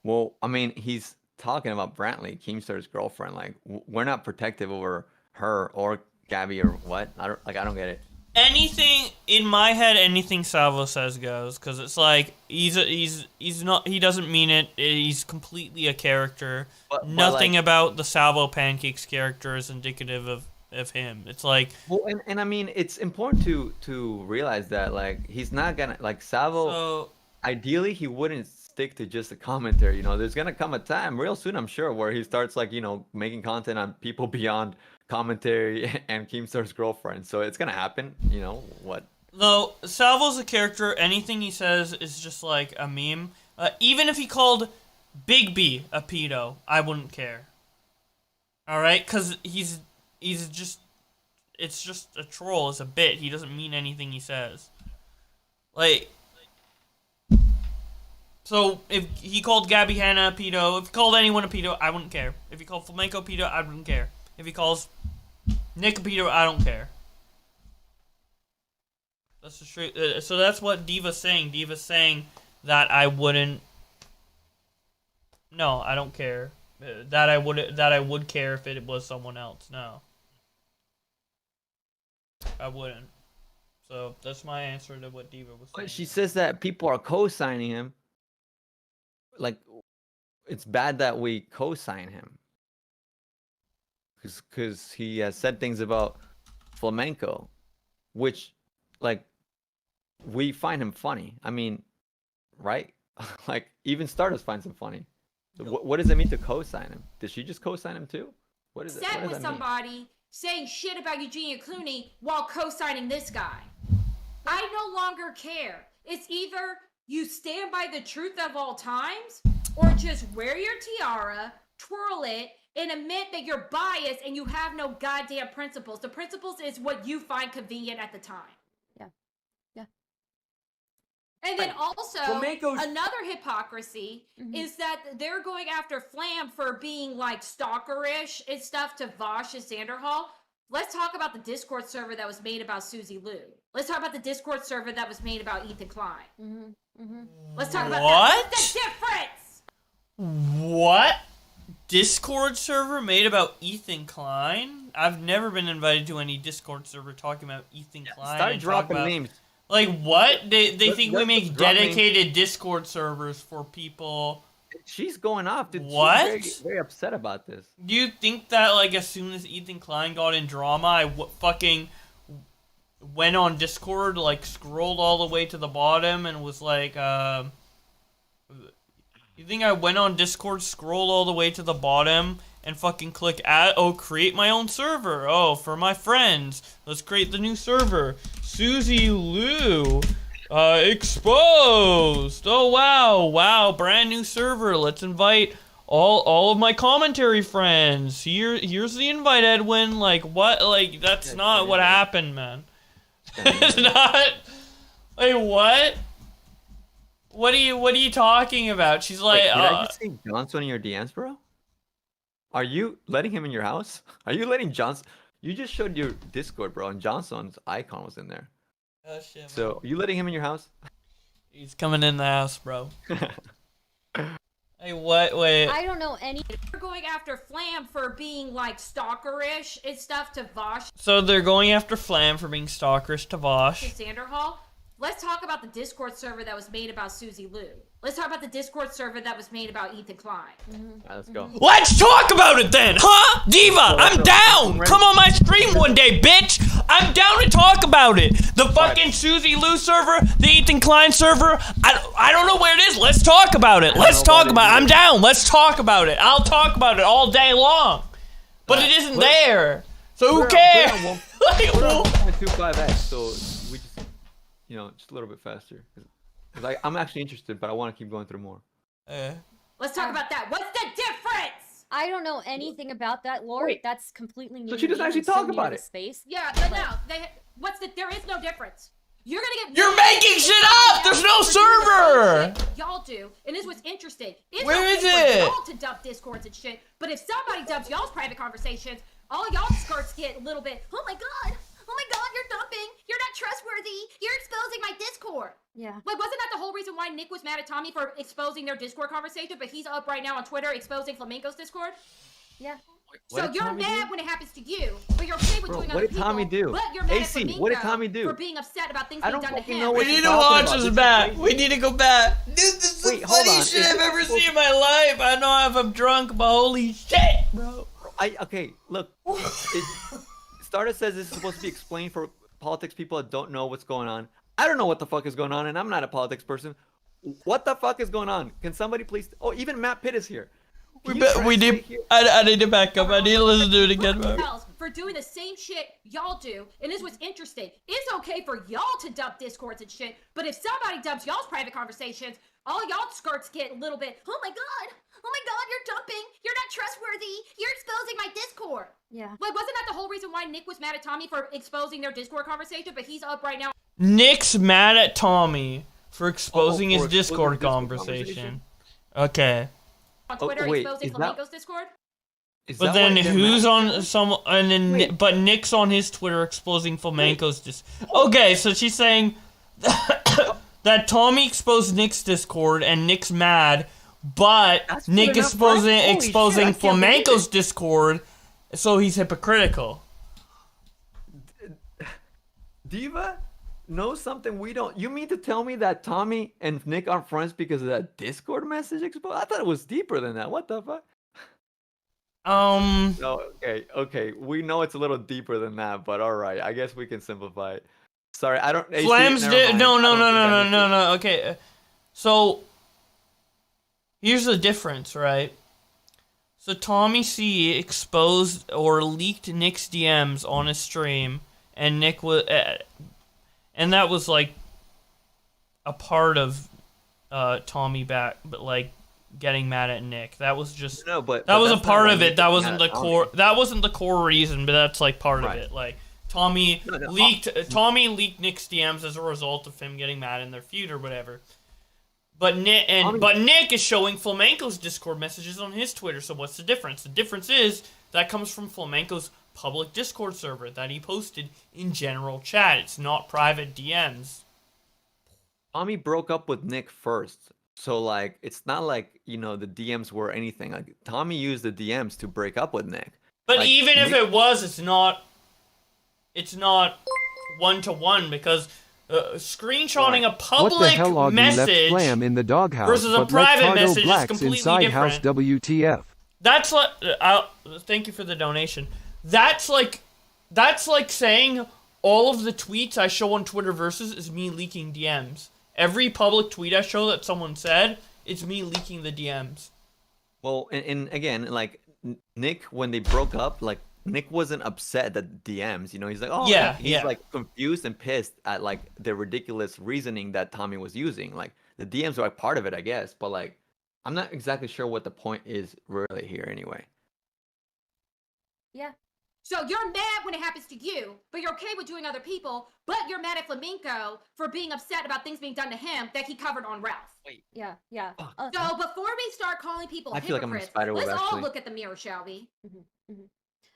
Well, I mean, he's talking about Brantley, Keemstar's girlfriend. Like, we're not protective over her or Gabby or what? I don't get it. Anything in my head, anything Salvo says goes, because it's like he's not, he doesn't mean it. He's completely a character. But nothing about the Salvo Pancakes character is indicative of him. It's like, well, and I mean, it's important to realize that, like, he's not gonna, like, Salvo. So, ideally, he wouldn't stick to just a commentary. You know, there's gonna come a time real soon, I'm sure, where he starts, like, you know, making content on people beyond commentary and Keemstar's girlfriend. So it's gonna happen. You know what? No, Salvo's a character. Anything he says is just like a meme. Even if he called Big B a pedo, I wouldn't care. All right, because he's just, it's just a troll. It's a bit. He doesn't mean anything he says. Like, so if he called Gabby Hanna a pedo, if he called anyone a pedo, I wouldn't care. If he called Flamenco a pedo, I wouldn't care. If he calls Nick a pedo, I don't care. That's the truth. So that's what Diva's saying. Diva's saying that I wouldn't. No, I don't care. That I would care if it was someone else. No, I wouldn't. So that's my answer to what Diva was saying. But she says that people are co-signing him. Like, it's bad that we co-sign him. Because he has said things about Flamenco, which, like, we find him funny. I mean, right? Like, even Stardust finds him funny. So what does it mean to co-sign him? Did she just co-sign him too? What is it? Set with somebody saying shit about Eugenia Cooney while co-signing this guy. I no longer care. It's either you stand by the truth of all times, or just wear your tiara, twirl it, and admit that you're biased and you have no goddamn principles. The principles is what you find convenient at the time. Yeah. And then also, another hypocrisy is that they're going after Flam for being, like, stalkerish and stuff to Vosh and Sanderhall. Let's talk about the Discord server that was made about Susie Liu. Let's talk about the Discord server that was made about Ethan Klein. Mm-hmm. Let's talk about What? that. What's the difference? What? Discord server made about Ethan Klein? I've never been invited to any Discord server talking about Ethan Klein. Start and dropping talk about, names. Like what? They think we let's make drop names. dedicated Discord servers for people. She's going off, dude. What? She's very, very upset about this. Do you think that like as soon as Ethan Klein got in drama, I fucking went on Discord, like scrolled all the way to the bottom and was like, you think I went on Discord, scrolled all the way to the bottom, and fucking click add, create my own server. Oh, for my friends. Let's create the new server. Susie Lou, exposed. Oh, wow, brand new server. Let's invite all of my commentary friends. Here's the invite, Edwin. Like, what? Like, that's not what happened, man. It's not. Like, what? What are you talking about? She's like, Wait, did I just see Johnson in your DMs, bro? Are you letting him in your house? Are you letting Johnson? You just showed your Discord, bro, and Johnson's icon was in there. oh shit, man. So, are you letting him in your house? He's coming in the house, bro. Hey, what? Wait. I don't know any. We're going after Flam for being like stalkerish and stuff to Vosh So they're going after Flam for being stalkerish to to Vosh. Sanderhall. Let's talk about the Discord server that was made about Susie Lou. Let's talk about the Discord server that was made about Ethan Klein. Alright, let's go. Let's talk about it then, huh? Diva, I'm down! Come on my stream one day, bitch! I'm down to talk about it! The fucking Susie Lou server, the Ethan Klein server, I don't know where it is. Let's talk about it. Let's talk about it. I'm down. Let's talk about it. I'll talk about it all day long. But it isn't there. So who cares? Like, We're well- on 1.25x, so we just, just a little bit faster. Because I'm actually interested, but I want to keep going through more. Let's talk about that. What's the difference? I don't know anything about that, Lord. Wait. That's completely new. So she to doesn't me. actually I'm so talk new to about this it. Space. Yeah, but no. There is no difference. You're gonna get. You're making shit up! There's no server! Y'all do, and this was interesting. It's Where okay is for it? y'all to dump discords and shit, but if somebody dumps y'all's private conversations, all y'all skirts get a little bit. Oh my god, you're dumping. You're not trustworthy. You're exposing my Discord. Yeah. Like, wasn't that the whole reason why Nick was mad at Tommy for exposing their Discord conversation? But he's up right now on Twitter exposing Flamenco's Discord. Yeah. So you're mad when it happens to you, but you're okay with Bro, doing what other did Tommy people, do? But you're mad AC, at Flamingo what did Tommy do? for being upset about things I being don't done to fucking him. know We what need you're to talking watch about. this This is back. crazy. We need to go back. This is the Wait, hold funniest on. shit Is I've this ever supposed- seen in my life. I know if I'm drunk, but holy shit, bro. Okay, look. Starter says this is supposed to be explained for politics people that don't know what's going on. I don't know what the fuck is going on, and I'm not a politics person. What the fuck is going on? Can somebody please? Oh, even Matt Pitt is here. Can you We need. translate here? I need to back up. I need to listen to it again, bro. Else for doing the same shit y'all do, and this was interesting. It's okay for y'all to dump discords and shit, but if somebody dumps y'all's private conversations, all y'all skirts get a little bit. Oh my god, you're dumping. You're not trustworthy. You're exposing my Discord. Yeah. Like, wasn't that the whole reason why Nick was mad at Tommy for exposing their Discord conversation? But he's up right now. Nick's mad at Tommy for exposing his for exposing Discord the Discord conversation. Okay. On Twitter, wait, exposing is that- Flamenco's Discord. Is But that then why they're who's mad? on some and then Wait. but Nick's on his Twitter exposing Flamenco's Okay, so she's saying that Tommy exposed Nick's Discord and Nick's mad, but That's Nick good enough, exposing right? Holy exposing shit, I can't believe Flamenco's it. Discord, so he's hypocritical. Diva knows something we don't. You mean to tell me that Tommy and Nick aren't friends because of that Discord message exposed? I thought it was deeper than that. What the fuck? No, okay. We know it's a little deeper than that, but all right. I guess we can simplify it. Sorry, I don't. AC, Flam's never mind. no. I don't think I missed it. Okay, so here's the difference, right? So Tommy C exposed or leaked Nick's DMs on his stream, and Nick was, and that was like a part of Tommy back, but like getting mad at Nick. That was just No, but that was a that's not part why of Nick it. That is wasn't mad the at Tommy. core. That wasn't the core reason, but that's like part Right. of it. Like Tommy No, leaked Nick's DMs as a result of him getting mad in their feud or whatever. But Nick is showing Flamenco's Discord messages on his Twitter. So what's the difference? The difference is that comes from Flamenco's public Discord server that he posted in general chat. It's not private DMs. Tommy broke up with Nick first. So like it's not like, the DMs were anything. Like Tommy used the DMs to break up with Nick. But Like, even if Nick- it was, it's not one-to-one because screenshotting a What the public hell, Augie left message Flam in the doghouse, versus a but private let message is Blacks completely inside house different. WTF. That's like, thank you for the donation. That's like saying all of the tweets I show on Twitter versus is me leaking DMs. Every public tweet I show that someone said, it's me leaking the DMs. Well, and again, like Nick, when they broke up, like Nick wasn't upset at the DMs. He's like, oh Yeah, he's yeah. like confused and pissed at like the ridiculous reasoning that Tommy was using. Like the DMs are like part of it, I guess, but like I'm not exactly sure what the point is really here anyway. Yeah. So you're mad when it happens to you, but you're okay with doing other people, but you're mad at Flamenco for being upset about things being done to him that he covered on Ralph. Yeah. Yeah. Fuck. So before we start calling people I feel like I'm in hypocrites, spiderweb, let's all actually. look at the mirror, shall we?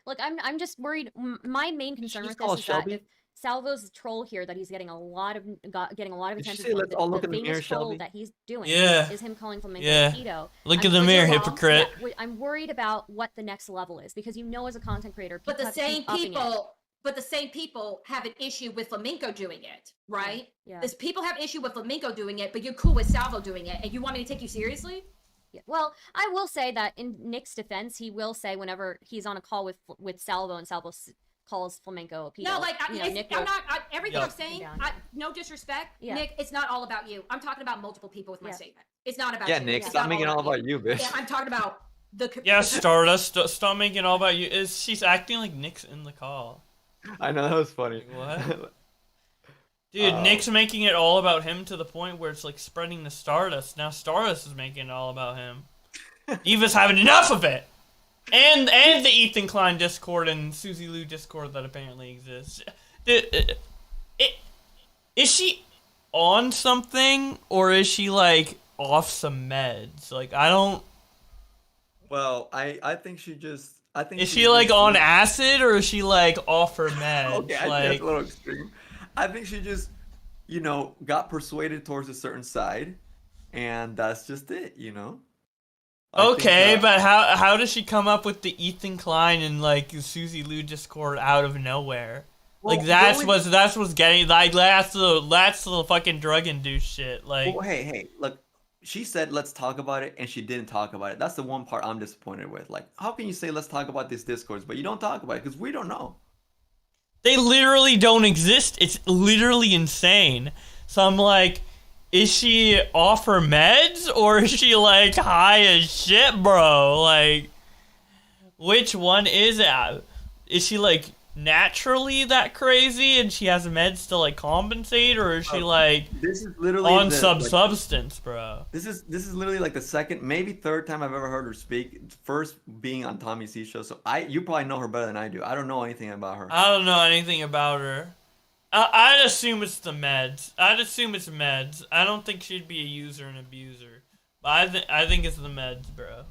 Look, I'm just worried. My main concern just with call this is that Shelby? if Salvo's troll here that he's getting a lot of Did she attention say for, let's all look the in the famous mirror, troll Shelby? that he's doing Yeah. is him calling Flamenco Yeah. a pedo. Look I'm in the mirror, worried- hypocrite. yeah, I'm worried about what the next level is because as a content creator, But the people have to same keep upping it. people have an issue with Flamenco doing it, right? Yeah. There's people have issue with Flamenco doing it, but you're cool with Salvo doing it, and you want me to take you seriously? Yeah. Well, I will say that in Nick's defense, he will say whenever he's on a call with Salvo and Salvo calls Flamenco a pedo. No, like Nick I'm will- not. Everything Yeah. I'm saying, Down. no disrespect, Yeah. Nick. It's not all about you. I'm talking about multiple people with my Yeah. statement. It's not about Yeah, you. Nick, It's stop not making it all about you, bitch. Yeah, I'm talking about the. Yeah, Stardust, stop making it all about you. She's acting like Nick's in the call. I know, that was funny. What? Dude, Nick's making it all about him to the point where it's like spreading to Stardust. Now Stardust is making it all about him. Eva's having enough of it. And the Ethan Klein Discord and Susie Lou Discord that apparently exists. Dude, is she on something or is she like off some meds? Like I don't. Well, I think she just. I think Is she she like just- on acid or is she like off her meds? Okay, I think like that's a little extreme. I think she just, got persuaded towards a certain side, and that's just it. I think, okay, but how does she come up with the Ethan Klein and like Susie Lou Discord out of nowhere? Well, Like that's going- what's getting like that's the fucking drug induced shit. Like Well, hey, look, she said let's talk about it, and she didn't talk about it. That's the one part I'm disappointed with. Like, how can you say let's talk about these discords, but you don't talk about it because we don't know. they literally don't exist. It's literally insane. So I'm like, is she off her meds or is she like high as shit, bro? Like, which one is it? Is she like naturally that crazy and she has meds to like compensate, or is she like This is literally on the, like, substance, bro? This is literally like the second, maybe third time I've ever heard her speak. First being on Tommy C's show, so you probably know her better than I do. I don't know anything about her. I don't know anything about her. I'd assume it's the meds. I'd assume it's meds. I don't think she'd be a user and abuser. But I think it's the meds, bro.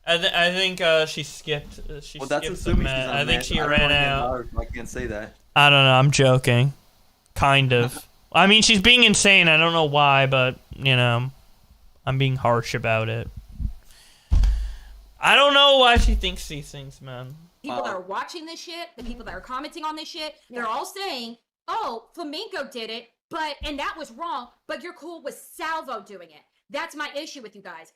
I think she skipped. She Well, that's skipped the assuming she's med. on I think meds. she don't know ran anything out. about her, so I can't say that. I don't know. I'm joking. Kind of. I mean, she's being insane. I don't know why, but I'm being harsh about it. I don't know why she thinks these things, man. People that are watching this shit, the people that are commenting on this shit, they're all saying, "Oh, Flamenco did it, and that was wrong, but you're cool with Salvo doing it." That's my issue with you guys.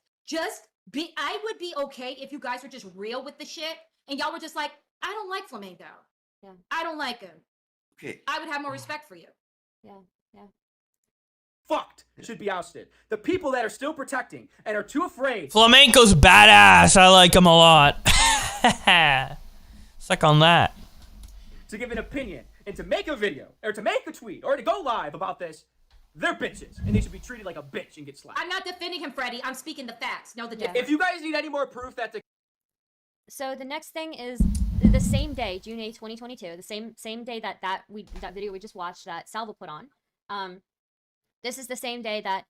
I would be okay if you guys were just real with the shit and y'all were just like, "I don't like Flamenco. Yeah. I don't like him." Okay. I would have more respect for you. Fucked. Should be ousted. The people that are still protecting and are too afraid. Flamenco's badass. I like him a lot. Suck on that. To give an opinion and to make a video or to make a tweet or to go live about this, they're bitches and they should be treated like a bitch and get slapped. I'm not defending him, Freddie. I'm speaking the facts. Know the Yeah. difference. If you guys need any more proof that the So the next thing is the same day, June 8th, 2022, the same day that video we just watched that Salvo put on. This is the same day that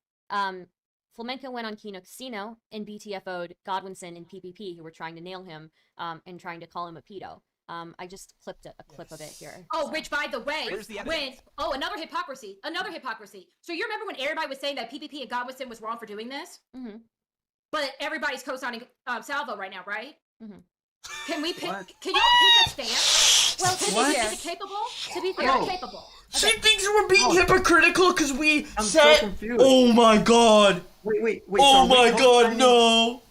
Flamenco went on Kino Casino and BTFO'd Godwinson and PPP, who were trying to nail him and trying to call him a pedo. I just clipped a clip of it here. Oh, so. which, by the way, Where's the evidence? another hypocrisy. So you remember when everybody was saying that PPP and Godwinson was wrong for doing this? Mm-hmm. But everybody's co-signing Salvo right now, right? Mm-hmm. Can we pick? What? Can you pick a stance? Well, to What? be fair, is it capable? To be fair, You're No. capable. She thinks we're being hypocritical because we I'm said. so confused. Oh my god. Wait. Oh so are we my god, co-signing- no.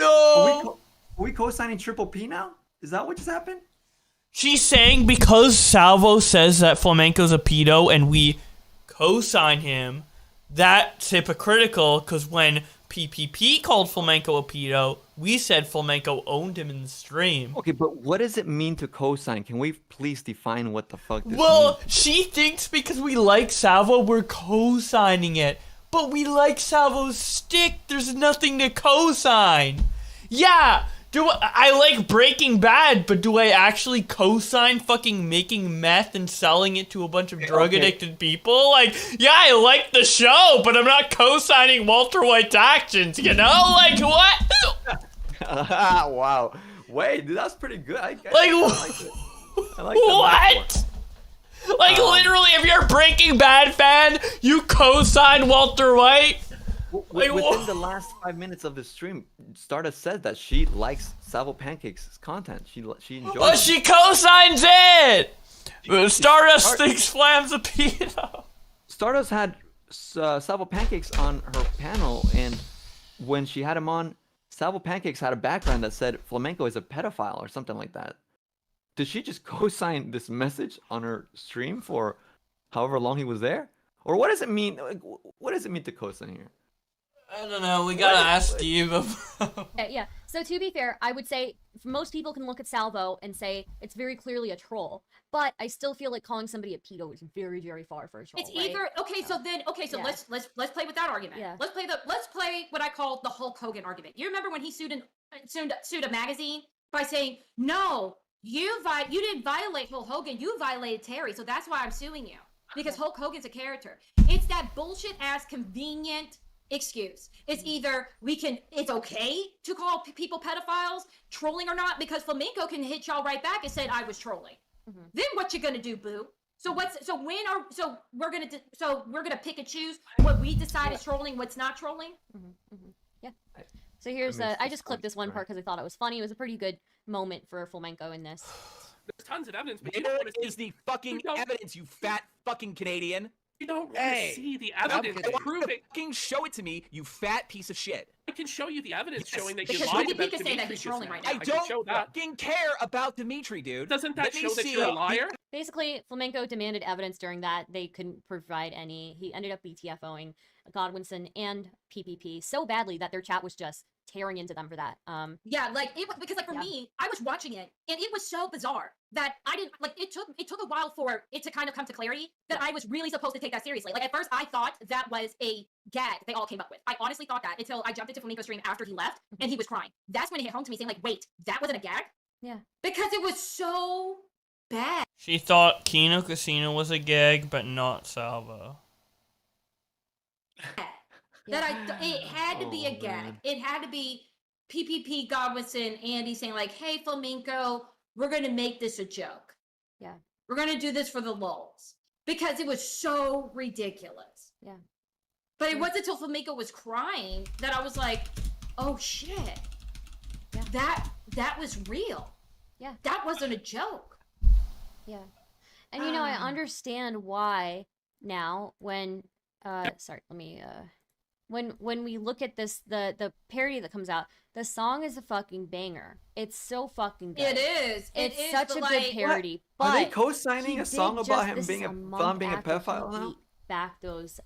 Are No. we co-signing Triple P now? Is that what just happened? She's saying because Salvo says that Flamenco's a pedo and we co-sign him, that's hypocritical because when PPP called Flamenco a pedo, we said Flamenco owned him in the stream. Okay, but what does it mean to co-sign? Can we please define what the fuck this Well, means? she thinks because we like Salvo, we're co-signing it. But we like Salvo's stick. There's nothing to co-sign. Yeah, I like Breaking Bad, but do I actually co-sign fucking making meth and selling it to a bunch of drug-addicted people? Like, yeah, I like the show, but I'm not co-signing Walter White's actions, you know? Like, what? Wow. Wait, dude, that's pretty good. I Like, like it. I like that what? Like, literally, if you're a Breaking Bad fan, you co-sign Walter White? Like, Within the last 5 minutes of the stream, Stardust said that she likes Salvo Pancake's content. She enjoys Well, it. she co-signs it! Stardust thinks Flam's a pedo. Stardust had Salvo Pancakes on her panel, and when she had him on, Salvo Pancakes had a background that said Flamenco is a pedophile or something like that. Did she just co-sign this message on her stream for however long he was there? Or what does it mean? Like, what does it mean to co-sign here? I don't know, we gotta ask Steve. Yeah. So to be fair, I would say most people can look at Salvo and say it's very clearly a troll, but I still feel like calling somebody a pedo is very, very far for a troll. It's right? either so Yeah. let's play with that argument. Yeah. Let's play what I call the Hulk Hogan argument. You remember when he sued a magazine by saying, "No, you didn't violate Hulk Hogan, you violated Terry, so that's why I'm suing you because Hulk Hogan's a character." It's that bullshit ass convenient excuse. It's either it's okay to call people pedophiles, trolling or not, because Flamenco can hit y'all right back and said I was trolling. Mm-hmm. Then what you gonna do, boo? So we're gonna pick and choose what we decide is trolling, what's not trolling. Yeah. So here's missed I this just clipped one, this one sorry. part because I thought it was funny. It was a pretty good moment for Flamenco in this. There's tons of evidence, but you don't Where want to is the fucking don't- evidence, you fat fucking Canadian? You don't really Hey, see the I evidence want you proving. to fucking show it to me, you fat piece of shit. I can show you the evidence Yes, showing that you because lied PPP about can say that Dimitri he's just trolling now. right now. I can don't show that. fucking care about Dimitri, dude. Doesn't that Let me show that see you're a the- liar? Basically, Flamenco demanded evidence during that. They couldn't provide any. He ended up BTFOing Godwinson and PPP so badly that their chat was just tearing into them for that. Yeah, like it was because like for Yeah. me, I was watching it and it was so bizarre that I didn't like it took a while for it to kind of come to clarity that I was really supposed to take that seriously. Like at first I thought that was a gag they all came up with. I honestly thought that until I jumped into Flamingo's stream after he left and he was crying. That's when it hit home to me saying like, wait, that wasn't a gag? Yeah. Because it was so bad. She thought Kino Casino was a gag, but not Salvo. That it had to be a Oh, gag. man. It had to be PPP, Godwinson, Andy saying like, "Hey, Flamenco, we're gonna make this a joke. Yeah. We're gonna do this for the lulz," because it was so ridiculous. Yeah. But it Yeah. wasn't until Flamenco was crying that I was like, "Oh shit, Yeah. that was real. Yeah. That wasn't a joke." Yeah. And you know, I understand why now when sorry, let me when we look at this the parody that comes out, the song is a fucking banger. It's so fucking good. It is. It's it is, such but a like, good parody. Are they But co-signing he a song did about just- him this being is a month Flam being a after he pedophile now? beat back those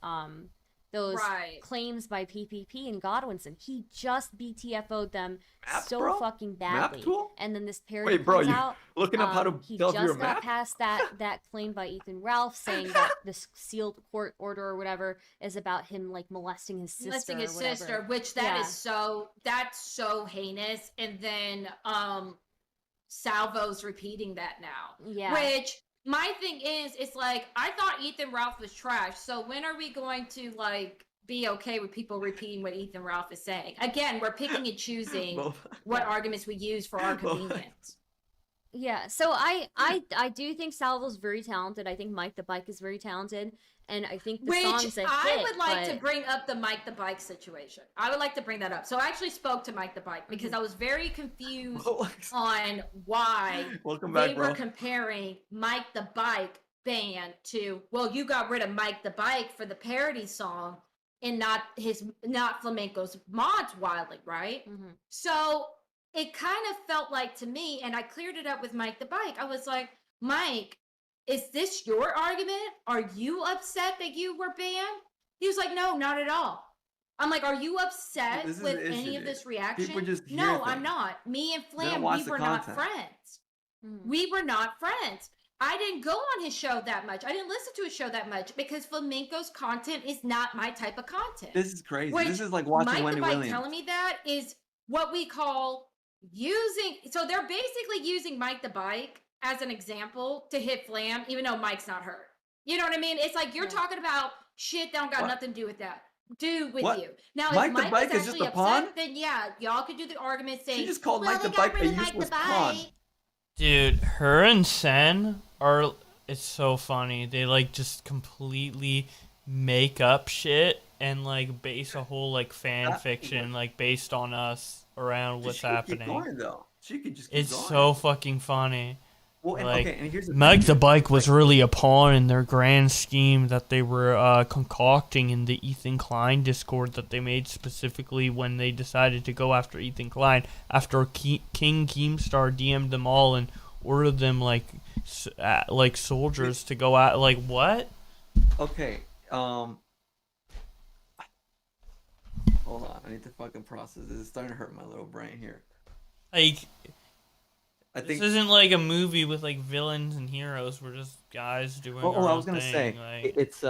Right. claims by PPP and Godwinson. He just BTFO'd them Map, so bro? fucking Map badly. tool? And then this parody Wait, bro, comes you out. looking up how to He build your just got map? past that claim by Ethan Ralph saying that this sealed court order or whatever is about him like molesting his sister. Molesting his or whatever. sister, which that's so heinous. And then Salvo's repeating that now. Yeah. Which my thing is, it's like I thought Ethan Ralph was trash. So when are we going to like be okay with people repeating what Ethan Ralph is saying? Again, we're picking and choosing Both. what arguments we use for our Both. convenience. Yeah, so I do think Salvo's very talented. I think Mike the Bike is very talented, and I think the Which song's a hit. I would like to but- bring up the Mike the Bike situation. I would like to bring that up. So I actually spoke to Mike the Bike because I was very confused on why Welcome they back, were bro. comparing Mike the Bike band to, well, you got rid of Mike the Bike for the parody song and not Flamenco's mods wildly, right? Mhm. So it kind of felt like to me, and I cleared it up with Mike the Bike. I was like, Mike, is this your argument? Are you upset that you were banned? He was like, no, not at all. I'm like, are you upset This is with the issue, any of dude. this reaction? People just hear No, I'm things. not. Me and They Flam, don't watch we the were not content. friends. Mhm. We were not friends. I didn't go on his show that much. I didn't listen to his show that much because Flamenco's content is not my type of content. This is crazy. Which This is like watching Mike Wendy the Bike Williams. telling me that is what we call using. So they're basically using Mike the Bike as an example to hit Flam, even though Mike's not hurt. You know what I mean? It's like you're Yeah. talking about shit that don't got What? nothing to do with that. Do with What? you. Now, Mike if the Mike Bike was is just actually a upset, pawn? then yeah, y'all could do the argument saying, just called well, Mike the they got Bike rid a of Mike the useless pawn. Bike. Dude, her and Sen are. It's so funny. They like just completely make up shit and like base a whole like fan fiction like based on us around what's She could keep happening. going, though. She could just keep It's going. so fucking funny. Well, and, like, okay, and here's the Mike thing, the dude. Bike was really a pawn in their grand scheme that they were concocting in the Ethan Klein Discord that they made specifically when they decided to go after Ethan Klein after King Keemstar DM'd them all and ordered them like soldiers to go out. Like what? Okay, hold on. I need to fucking process this. It's starting to hurt my little brain here. Like I this think. isn't like a movie with like villains and heroes. We're just guys doing. Oh, our I own was gonna thing. say like, it's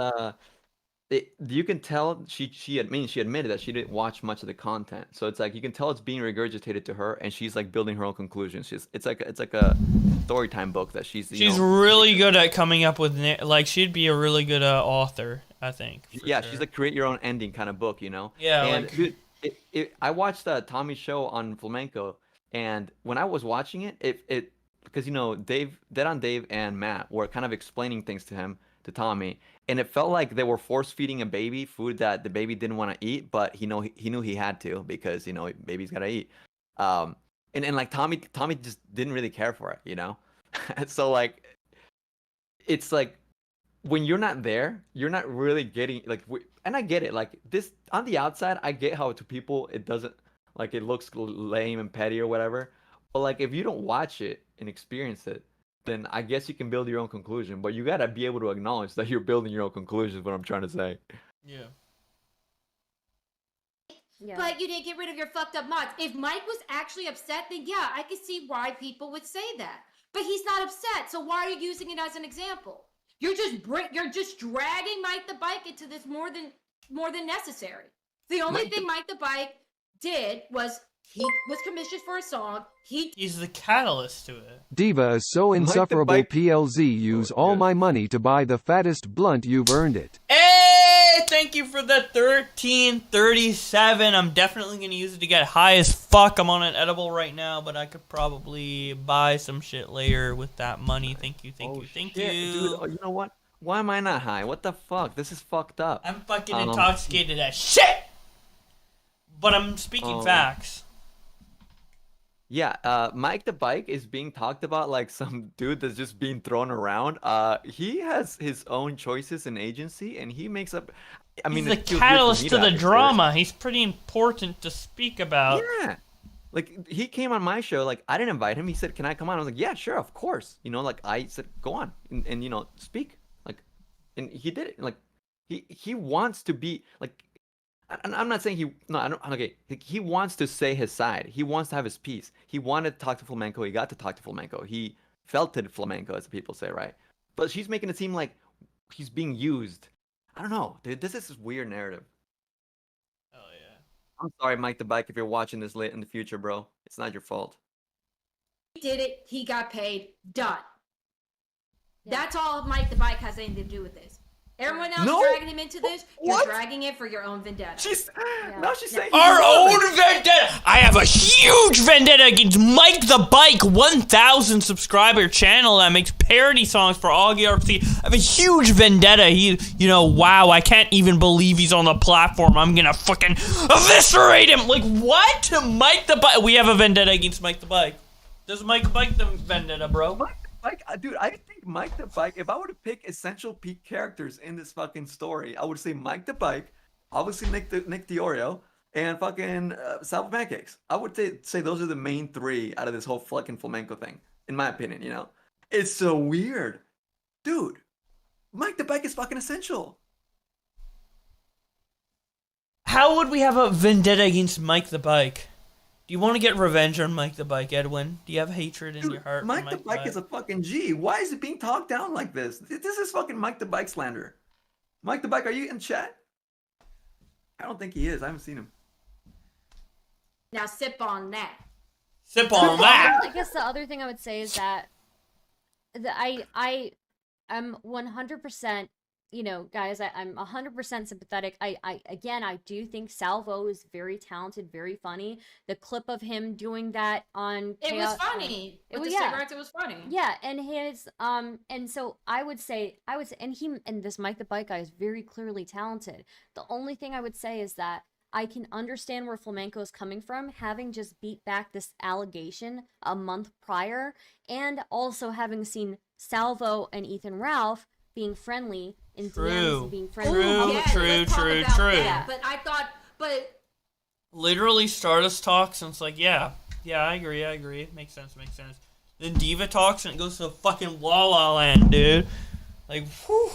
you can tell she admitted that she didn't watch much of the content, so it's like you can tell it's being regurgitated to her, and she's like building her own conclusions. It's like a story time book that she's really good at coming up with like she'd be a really good author, I think. for yeah, sure. she's like create your own ending kind of book, Yeah, And like- dude, I watched Tommy's show on Flamenco, and when I was watching it because Dave and Matt were kind of explaining things to Tommy, and it felt like they were force feeding a baby food that the baby didn't want to eat, but he knew he had to because baby's gotta eat. And like Tommy just didn't really care for it, so like it's like when you're not there, you're not really getting like and I get it, like this on the outside, I get how to people it doesn't like it looks lame and petty or whatever, but like if you don't watch it and experience it, then I guess you can build your own conclusion, but you gotta be able to acknowledge that you're building your own conclusion is what I'm trying to say. Yeah. Yeah. But you didn't get rid of your fucked up mods. If Mike was actually upset, then yeah, I could see why people would say that. But he's not upset, so why are you using it as an example? You're just dragging Mike the Bike into this more than necessary. The only thing Mike the Bike did was he was commissioned for a song. He's the catalyst to it. Diva is so insufferable. Bike- PLZ, use all my money to buy the fattest blunt, you've earned it. Hey, thank you for the 1337. I'm definitely gonna use it to get high as fuck. I'm on an edible right now, but I could probably buy some shit later with that money. Thank you. Shit, dude. Oh, you know what? Why am I not high? What the fuck? This is fucked up. I'm fucking intoxicated as shit. But I'm speaking facts. Yeah, Mike the Bike is being talked about like some dude that's just being thrown around. He has his own choices and agency, and he makes up. I mean, He's it the feels weird for catalyst me to the have drama. He's pretty important to speak about. Yeah, like he came on my show. Like I didn't invite him. He said, "Can I come on?" I was like, "Yeah, sure, of course." Like I said, "Go on and speak." Like, and he did it. Like he wants to be like. I'm not saying he wants to say his side. He wants to have his piece. He wanted to talk to Flamenco. He got to talk to Flamenco. He felt it Flamenco, as the people say, right? But she's making it seem like he's being used. I don't know, dude. This is this weird narrative. Oh yeah. I'm sorry, Mike the Bike, if you're watching this late in the future, bro. It's not your fault. He did it. He got paid. Done. That's all Mike the Bike has anything to do with this. Everyone else No. dragging him into this, you're What? dragging it for your own vendetta. Now she's saying Our own vendetta. I have a huge vendetta against Mike the Bike, 1,000 subscriber channel that makes parody songs for Augie RC. I have a huge vendetta. Wow, I can't even believe he's on the platform. I'm gonna fucking eviscerate him. Like, what? Mike the Bike. We have a vendetta against Mike the Bike. There's Mike the Bike the vendetta, bro. Mike, dude, I think Mike the Bike, if I were to pick essential peak characters in this fucking story, I would say Mike the Bike, obviously Nick the Oreo, and fucking Salvo Pancakes. I would say those are the main three out of this whole fucking flamenco thing, in my opinion, you know? It's so weird. Dude, Mike the Bike is fucking essential. How would we have a vendetta against Mike the Bike? Do you want to get revenge on Mike the Bike, Edwin? Do you have hatred in your heart? Mike the Bike is a fucking G. Why is it being talked down like this? This is fucking Mike the Bike slander. Mike the Bike, are you in chat? I don't think he is. I haven't seen him. Now sip on that. Sip on that. I guess the other thing I would say is that I'm 100%, guys, I'm 100% sympathetic. I do think Salvo is very talented, very funny. The clip of him doing that on It was funny. With the cigarettes, it was funny. Yeah, and and so I would say, and this Mike the Bike guy is very clearly talented. The only thing I would say is that I can understand where Flamenco is coming from, having just beat back this allegation a month prior, and also having seen Salvo and Ethan Ralph being friendly in DMs and being friendly. True. Yeah, but Literally Stardust talks and it's like, yeah, I agree. Makes sense. Then Diva talks and it goes to fucking La La Land, dude. Like, whew.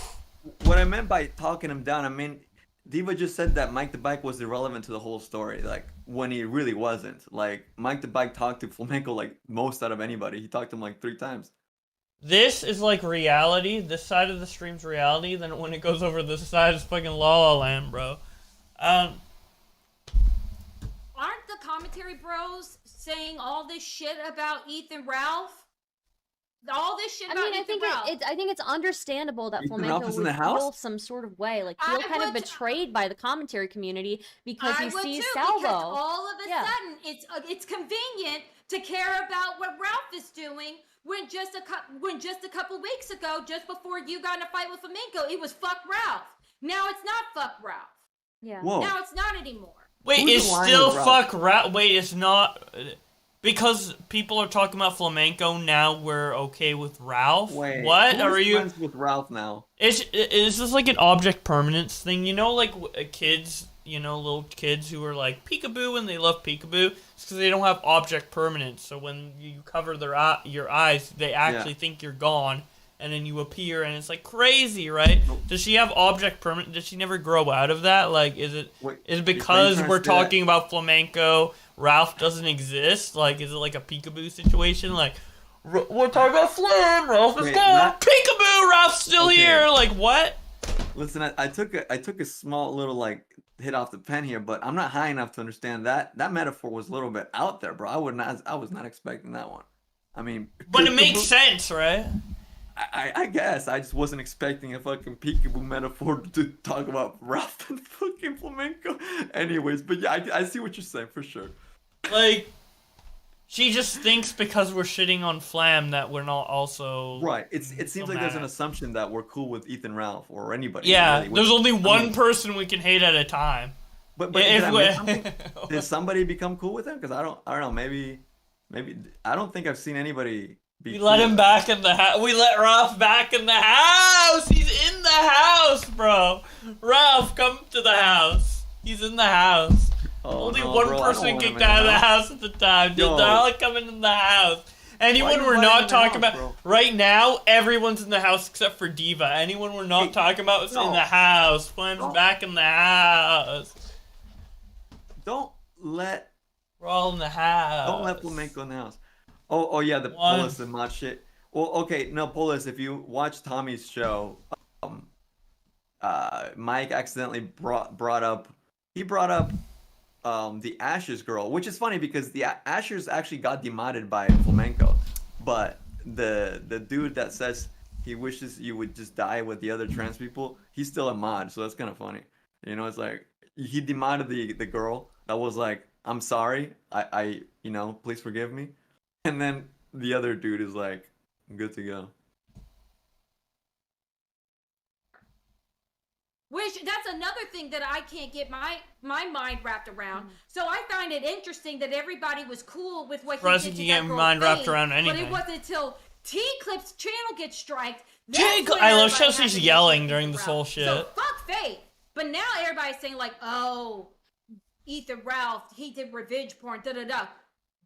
What I meant by talking him down, I mean, Diva just said that Mike the Bike was irrelevant to the whole story, like, when he really wasn't. Like, Mike the Bike talked to Flamenco like most out of anybody. He talked to him like 3 times. This is like reality. This side of the stream's reality. Then when it goes over this side, it's fucking La La Land, bro. aren't the commentary bros saying all this shit about Ethan Ralph? All this shit about Ethan Ralph. I think it's understandable that Ethan Ralph Flamenco is in would the house? feel some sort of way, like feel kind of betrayed by the commentary community because he I would sees too, Salvo. because all of a sudden it's convenient to care about what Ralph is doing when just a couple weeks ago, just before you got in a fight with Flamenco, it was fuck Ralph. Now it's not fuck Ralph. Yeah. Whoa. Now it's not anymore. Wait, Who's it's aligned still with Ralph? fuck Ralph. Wait, it's not. Because people are talking about Flamenco now, we're okay with Ralph? Wait, What? who's Are you. friends with Ralph now? Is this like an object permanence thing? You know, like kids, little kids who are like peekaboo and they love peekaboo. It's because they don't have object permanence. So when you cover your eyes, they actually think you're gone. And then you appear and it's like crazy, right? Nope. Does she have object permanence? Did she never grow out of that? Like, is it because trying to we're say that- talking about Flamenco, Ralph doesn't exist? Like, is it like a peekaboo situation? Like, we're talking about Flam, Ralph is Wait, gone. that- Peekaboo, Ralph's still Okay. here. Like, what? Listen, I took a small little like hit off the pen here, but I'm not high enough to understand that. That metaphor was a little bit out there, bro. I was not expecting that one. I mean, But it makes sense, right? I guess I just wasn't expecting a fucking peekaboo metaphor to talk about Ralph and fucking Flamenco. Anyways, but yeah, I see what you're saying for sure. Like, she just thinks because we're shitting on Flam that we're not also Right. It seems like there's an mad. assumption that we're cool with Ethan Ralph or anybody. Yeah, really, there's only one mean- person we can hate at a time. But If did I we- miss something? Did somebody become cool with him? Because I don't know. Maybe I don't think I've seen anybody. We let him back in the house. We let Ralph back in the house. He's in the house, bro. Ralph, come to the house. He's in the house. Oh, Only no, one bro, I don't person want kicked him in out of the the house. house at the time. Dude, Yo. they're all coming in the house. Anyone you we're let him not in the talking house, about bro? right now, everyone's in the house except for Diva. Anyone we're not Hey, talking about is no. in the house. Flam's Don't- back in the house. Don't let We're all in the house. Flamenco in the house. Oh yeah, the One. Polis and mod shit. Well, okay, no, Polis, if you watch Tommy's show, Mike accidentally brought up the Ashes girl, which is funny because the Ashers actually got demoted by Flamenco, but the dude that says he wishes you would just die with the other trans people. He's still a mod, so that's kind of funny. You know, it's like he demoted the girl that was like, I'm sorry, I please forgive me. And then the other dude is like, good to go. Which that's another thing that I can't get my mind wrapped around. So I find it interesting that everybody was cool with what he did to You that get girl's mind wrapped face, around but anything. it wasn't until T-Clip's channel gets striked. I love how she's yelling during this whole shit. So fuck Faith. But now everybody's saying like, oh, Ethan Ralph, he did revenge porn, da-da-da.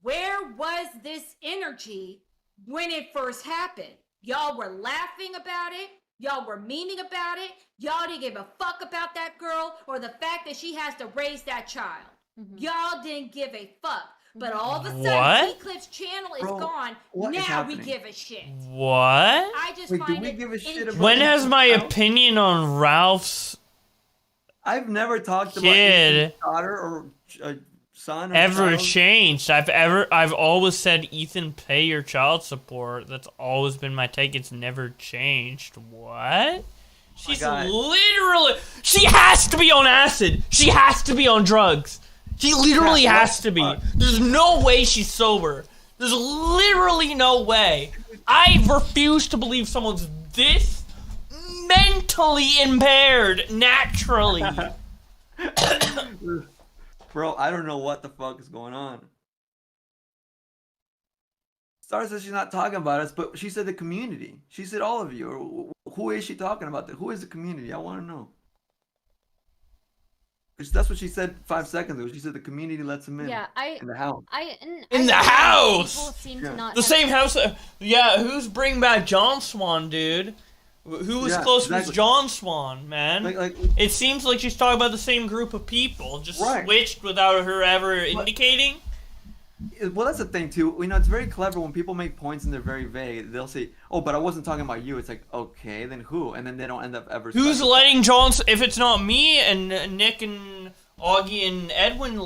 Where was this energy when it first happened? Y'all were laughing about it. Y'all were memeing about it. Y'all didn't give a fuck about that girl or the fact that she has to raise that child. Y'all didn't give a fuck. But all of a sudden, T-Clip's channel is gone. Now we give a shit. What? I just Wait, do find we it give a shit about When has my Ralph? opinion on Ralph's I've never talked about Kid. Ethan's daughter or son or ever child. changed? I've always said, Ethan, pay your child support. That's always been my take. It's never changed. What? She's God. literally. She has to be on acid. She has to be on drugs. She literally Yeah, has to be. There's no way she's sober. There's literally no way. I refuse to believe someone's this mentally impaired naturally. Bro, I don't know what the fuck is going on. Star says she's not talking about us, but she said the community. She said all of you. Who is she talking about? Who is the community? I want to know. That's what she said 5 seconds ago. She said the community lets him in. Yeah, In the house. In the house! People seem to Yeah. not The have- same house. Yeah, who's bringing back John Swan, dude? Who was Yeah, close exactly. with John Swan, man? Like, It seems like she's talking about the same group of people, just Right. switched without her ever indicating. well, that's the thing too. You know, it's very clever when people make points and they're very vague. They'll say, "Oh, but I wasn't talking about you." It's like, okay, then who? And then they don't end up ever. Who's specifying. letting John? If it's not me and Nick and Augie and Edwin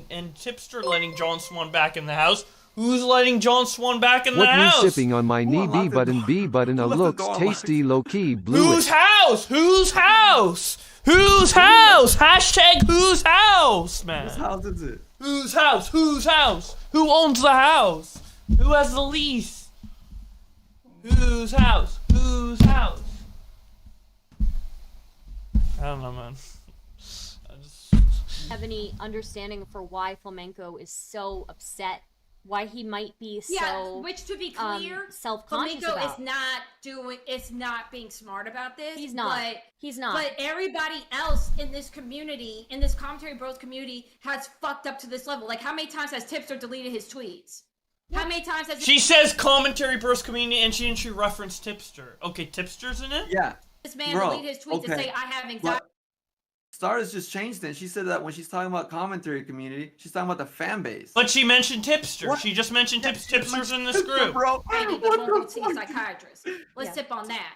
and Tipster letting John Swan back in the house, who's letting John Swan back in the What me house? sipping on my knee B button B button a Who left the looks door tasty low key blue Whose it. house? Whose house? Whose house? Hashtag whose house, man. Whose house is it? Whose house? Whose house? Who owns the house? Who has the lease? Whose house? Whose house? I don't know, man. I just... have any understanding for why Flamenco is so upset, why he might be Yeah, so which to be clear, self-conscious Flamingo about. is not being smart about this. He's not. But, He's not. But everybody else in this community, in this commentary bros community, has fucked up to this level. Like, how many times has Tipster deleted his tweets? How many times has She says commentary burst community and she referenced Tipster. Okay, Tipster's in it? Yeah. this man Bro, deleted his tweets and okay. say, I have anxiety? But Stars just changed it. She said that when she's talking about commentary community, she's talking about the fan base. But she mentioned Tipster. What? She just mentioned Yeah, Tipster's in this group. Bro, Maybe, but won't go see a psychiatrist. Let's Yeah. sip on that.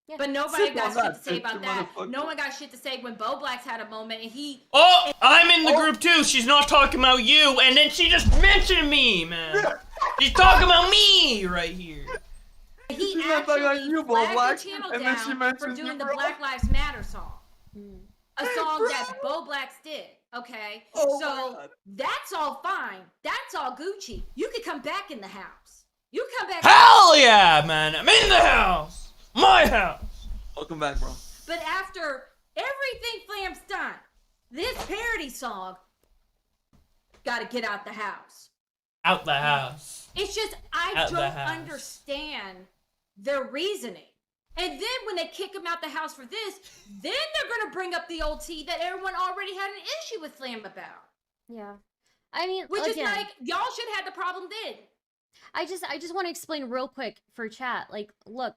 Yeah. But nobody Sip got on shit that, to say about Tipster that. motherfucker. No one got shit to say when Bowblax had a moment and he... Oh, I'm in the group too. She's not talking about you, and then she just mentioned me, man. She's talking about me right here. He She's not talking about actually you, flagged Bowblax, the channel and then she down mentions for you, doing the bro. Black Lives Matter song. A song that Bowblax did, okay? Oh my So God. that's all fine. That's all Gucci. You could come back in the house. You come back. Hell yeah, man. I'm in the house. My house. Welcome back, bro. But after everything Flam's done, this parody song gotta get out the house. Out the house. It's just, I Out the don't house. understand their reasoning. And then when they kick him out the house for this, then they're gonna bring up the old tea that everyone already had an issue with Flam about. Yeah. I mean, Which is again, like, y'all should have had the problem then. I just want to explain real quick for chat. Like, look,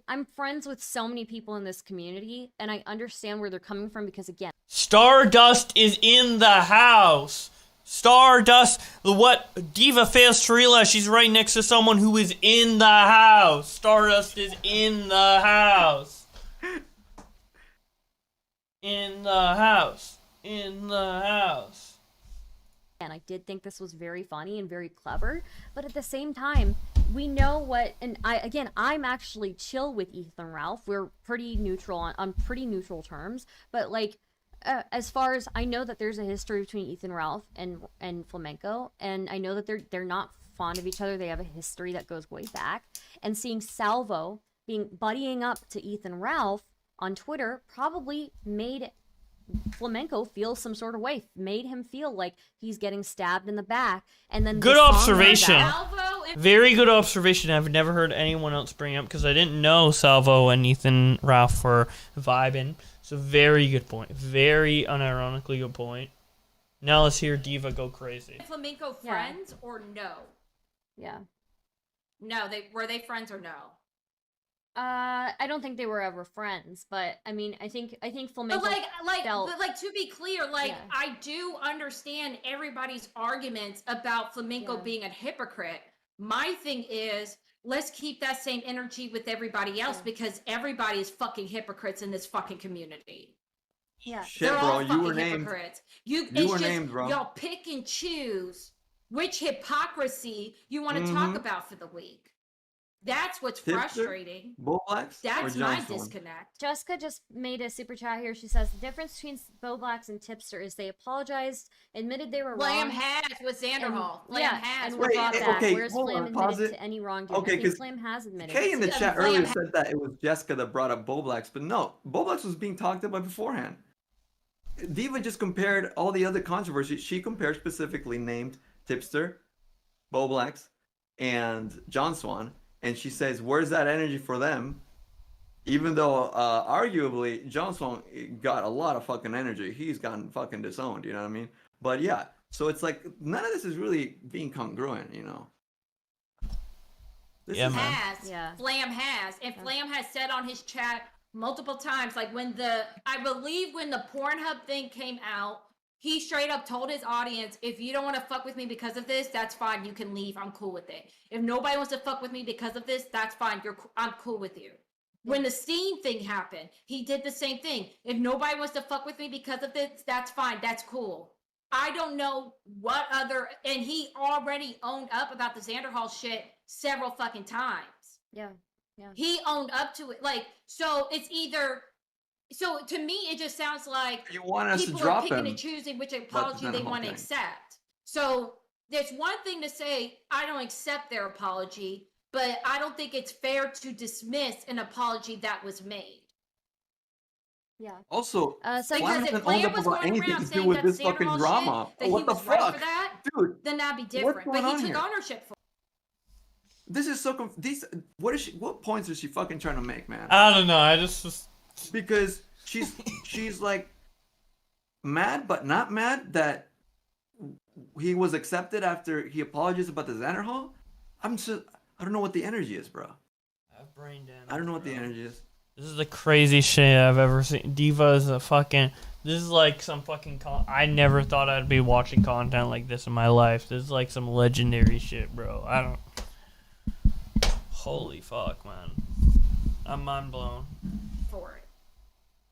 I'm friends with so many people in this community, and I understand where they're coming from because, again, Stardust is in the house. Stardust, what? Diva fails to realize she's right next to someone who is in the house. Stardust is in the house. In the house. In the house. again, I did think this was very funny and very clever, but at the same time, we know what, and I'm actually chill with Ethan Ralph. We're pretty neutral on pretty neutral terms, but like, as far as I know that there's a history between Ethan Ralph and Flamenco, and I know that they're not fond of each other. They have a history that goes way back, and seeing Salvo buddying up to Ethan Ralph on Twitter probably made Flamenco feel some sort of way, made him feel like he's getting stabbed in the back, and then good observation. Salvo and Very good observation. I've never heard anyone else bring up because I didn't know Salvo and Ethan Ralph were vibing. So very good point. Very unironically good point. Now let's hear Diva go crazy. Flamenco friends or no? Yeah. No, were they friends or no? I don't think they were ever friends, but I mean, I think Flamenco But to be clear, Yeah. I do understand everybody's arguments about Flamenco Yeah. being a hypocrite. My thing is, let's keep that same energy with everybody else because everybody is fucking hypocrites in this fucking community. Yeah. Shit, They're bro, all you fucking were named. hypocrites. You It's were just named, bro. y'all pick and choose which hypocrisy you want to talk about for the week. That's what's Tipster? frustrating. Bowblax? That's or my John Swan? disconnect. Jessica just made a super chat here. She says the difference between Bowblax and Tipster is they apologized, admitted they were Flam wrong. has with Xanderhall. Flam Yeah, has. and with were Wait, brought eh, back. okay, Whereas hold Flam on, pause admitted it. to any wrongdoing. Okay, I think 'cause Flam has admitted. Kay in the Yeah, chat Flam earlier ha- said that it was Jessica that brought up Bowblax, but no, Bowblax was being talked about beforehand. Diva just compared all the other controversies. She compared specifically named Tipster, Bowblax, and John Swan, and she says, "Where's that energy for them?" Even though, arguably, John Swan got a lot of fucking energy. He's gotten fucking disowned. You know what I mean? But yeah, so it's like none of this is really being congruent. You know? This Yeah, is- man. has. Yeah. Flam has. And Flam has said on his chat multiple times, like I believe when the Pornhub thing came out, he straight up told his audience, if you don't want to fuck with me because of this, that's fine. You can leave. I'm cool with it. If nobody wants to fuck with me because of this, that's fine. I'm cool with you. When the Steam thing happened, he did the same thing. If nobody wants to fuck with me because of this, that's fine. That's cool. I don't know what other, and he already owned up about the Xanderhall shit several fucking times. Yeah. He owned up to it. So it's either, so to me, it just sounds like You want us to people are drop picking him? and choosing which apology not they the whole want to thing. accept. So there's one thing to say, I don't accept their apology, but I don't think it's fair to dismiss an apology that was made. Yeah. Also, So why Because if hasn't owned Flam up was about going anything around to do saying with that this fucking Xanderhall drama? shit, that What he the was right fuck, for that, dude? then that'd be What's different. going But he on took here? ownership for it. This is so what is she? What points is she fucking trying to make, man? I don't know. I just Because she's like mad, but not mad that he was accepted after he apologized about the Xanderhall. I don't know what the energy is, bro. I have brain damage. I don't know what the bro. energy is. This is the craziest shit I've ever seen. Diva is a fucking. This is like some fucking. I never thought I'd be watching content like this in my life. This is like some legendary shit, bro. I don't. Holy fuck, man. I'm mind blown. For it.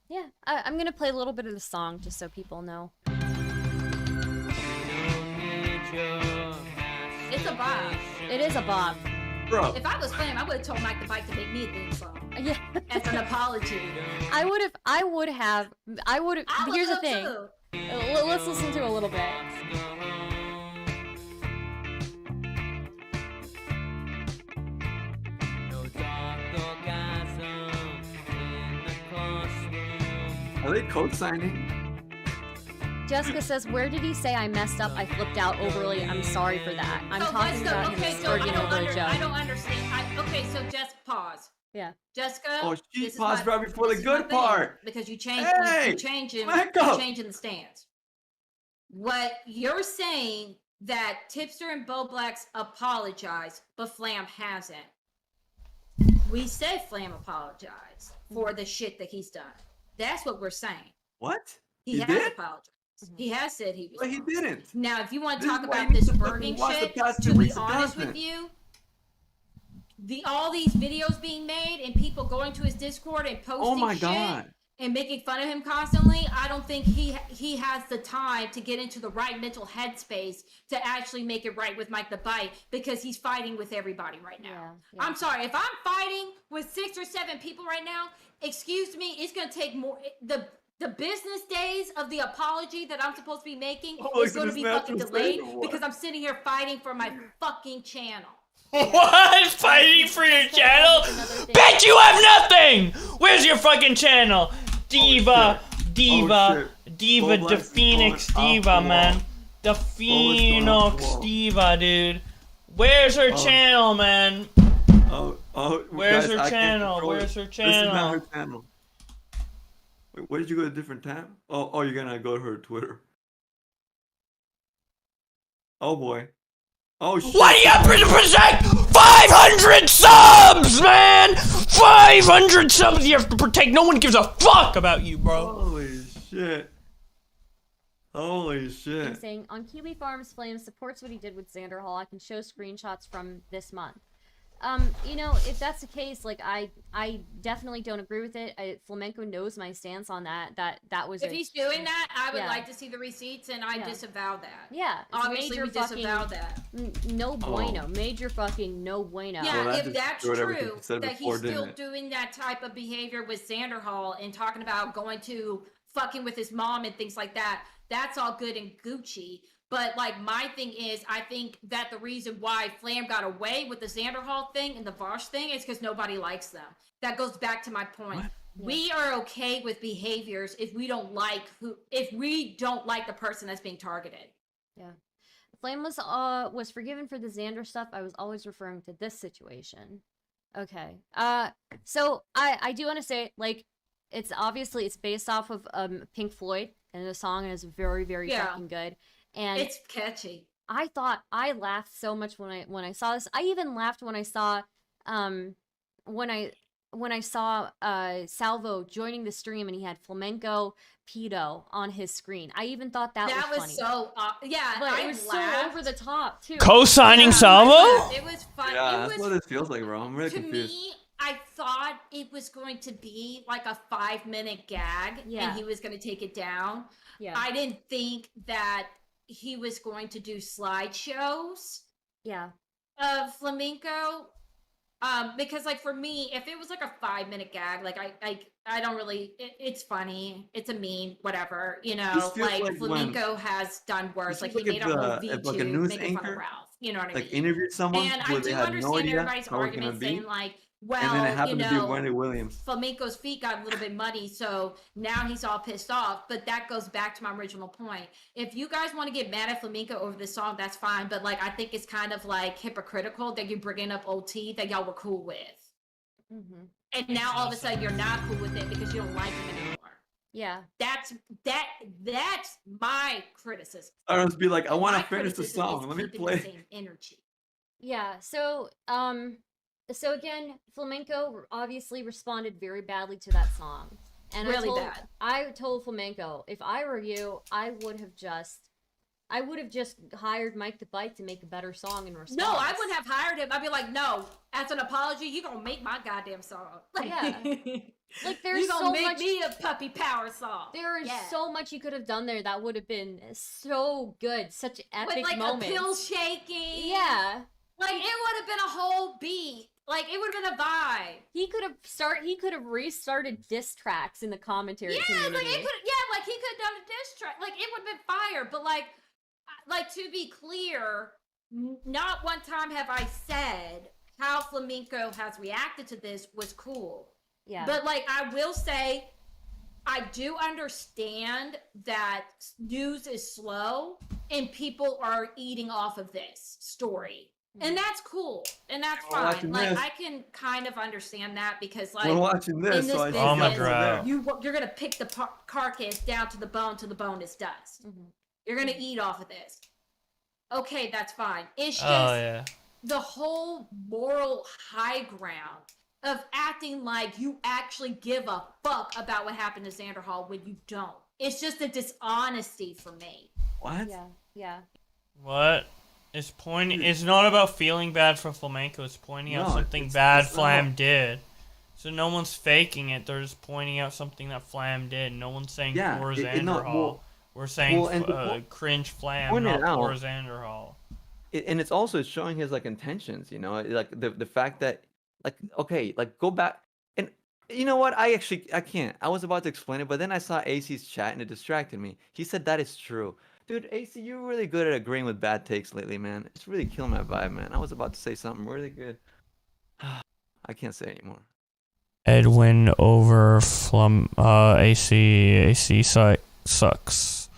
Yeah. I'm gonna play a little bit of the song just so people know. It's a vibe. It is a bop. Bro, If I was Flam, I would have told Mike the Bike to make me a theme song Yeah. as an apology. I would have. I would Here's the love thing. to. Let's listen to a little bit. are they co-signing? Jessica says, "Where did he say I messed up? I flipped out overly. I'm sorry for that. I'm So talking let's go. about Okay, him so I smirking don't, over a joke." I don't understand. Okay, so just pause. Yeah. Jessica. Oh, she this is paused my- right before the this is my good thing, part. because you changed. Hey, you changing. back up. You're changing the stance. What you're saying that Tipster and Bowblax apologized, but Flam hasn't. We said Flam apologized for the shit that he's done. That's what we're saying. What? He has did? apologized. He has said he was. But he wrong. didn't. Now, if you want to This talk is why about you need this to fucking Bergen watch the shit, past to 2 be weeks of honest with content. you, all these videos being made and people going to his Discord and posting Oh my shit, god. and making fun of him constantly, I don't think he has the time to get into the right mental headspace to actually make it right with Mike the Bite, because he's fighting with everybody right now. Yeah. I'm sorry, if I'm fighting with 6 or 7 people right now, excuse me, it's gonna take more. The business days of the apology that I'm supposed to be making is going to be fucking delayed because I'm sitting here fighting for my fucking channel. What? Fighting for your channel? Bitch, you have nothing! Where's your fucking channel? Diva, Diva, the Phoenix Diva, man. The Phoenix Diva, dude. Where's her channel, man? Where's her channel? Where's her channel? This is not her channel. Wait, where did you go to a different tab? Oh, you're gonna go to her Twitter. Oh boy. Oh shit. What do you have to protect? 500 subs, man! 500 subs you have to protect. No one gives a fuck about you, bro. Holy shit. Holy I'm shit. saying on QB Farms, Flame supports what he did with Xander Hall. I can show screenshots from this month. You know, if that's the case, like I definitely don't agree with it. Flamenco knows my stance on that. That was if he's doing that, I would yeah. like to see the receipts, and I disavow that. Yeah, it's obviously we fucking, disavow that. No bueno, major fucking no bueno. Yeah, Well, if that's true, that before, he's still doing that type of behavior with Xander Hall and talking about going to fucking with his mom and things like that, that's all good and Gucci. But, like, my thing is, I think that the reason why Flam got away with the Xander Hall thing and the Vosh thing is because nobody likes them. That goes back to my point. What? We are okay with behaviors if we don't like the person that's being targeted. Yeah. Flame was forgiven for the Xander stuff. I was always referring to this situation. Okay. So I do want to say, like, it's based off of Pink Floyd, and the song is very, very fucking good. And it's catchy. I laughed so much when I saw this. I even laughed when I saw Salvo joining the stream and he had Flamenco pedo on his screen. I even thought that was funny. So yeah, but it was so over the top too. Co-signing Salvo? It was fun. Yeah, that's what it feels like, bro. I'm really confused. To me, I thought it was going to be like a 5-minute gag, and he was going to take it down. Yeah, I didn't think that he was going to do slideshows. Yeah, of flamenco. Because like for me, if it was like a 5-minute gag, like I don't really. It's funny. It's a meme. Whatever, you know. Like flamenco has done worse. Like he made a whole V2 making fun of Ralph. You know what I mean? Like interviewed someone and where I they do had no understand idea everybody's how it was gonna argument be. saying like, well, and then it happened you to know, be Wendy Williams. Flamenco's feet got a little bit muddy, so now he's all pissed off. But that goes back to my original point. If you guys want to get mad at Flamenco over this song, that's fine. But like, I think it's kind of like hypocritical that you're bringing up OT that y'all were cool with, and now all of a sudden you're not cool with it because you don't like him anymore. Yeah, that's my criticism. I would be like, I want My to finish the criticism song. is Let me keeping play. the same energy. yeah. So again, Flamenco obviously responded very badly to that song. And Really bad. I told Flamenco, if I were you, I would have just hired Mike the Bite to make a better song in response. No, I wouldn't have hired him. I'd be like, no, as an apology, you're gonna make my goddamn song. Like, Yeah. Like there's you're gonna so make much me a puppy power song. There is so much you could have done there that would have been so good, such epic with like moments. a pill shaking. Yeah. Like it would have been a whole beat. Like it would have been a vibe. He could have restarted diss tracks in the commentary community. Like it could like he could have done a diss track. Like it would have been fire. But like to be clear, not one time have I said how Flamenco has reacted to this was cool. Yeah. But like I will say, I do understand that news is slow and people are eating off of this story. And that's cool. And that's fine. Like this. I can kind of understand that because like We're watching this, in this so I business, Oh my God. you're gonna pick the carcass down to the bone is dust. You're gonna eat off of this. Okay, that's fine. It's just the whole moral high ground of acting like you actually give a fuck about what happened to Xander Hall when you don't. It's just a dishonesty for me. What? Yeah. What? It's not about feeling bad for Flamenco. It's pointing out something bad Flam did. So no one's faking it. They're just pointing out something that Flam did. No one's saying poor Xanderhall. We're saying cringe Flam, not poor Xanderhall. And it's also showing his like intentions, you know, like the fact that like okay, like go back and you know what? I can't. I was about to explain it, but then I saw AC's chat and it distracted me. He said that is true. Dude, AC, you're really good at agreeing with bad takes lately, man. It's really killing my vibe, man. I was about to say something really good. I can't say anymore. Edwin over AC sucks.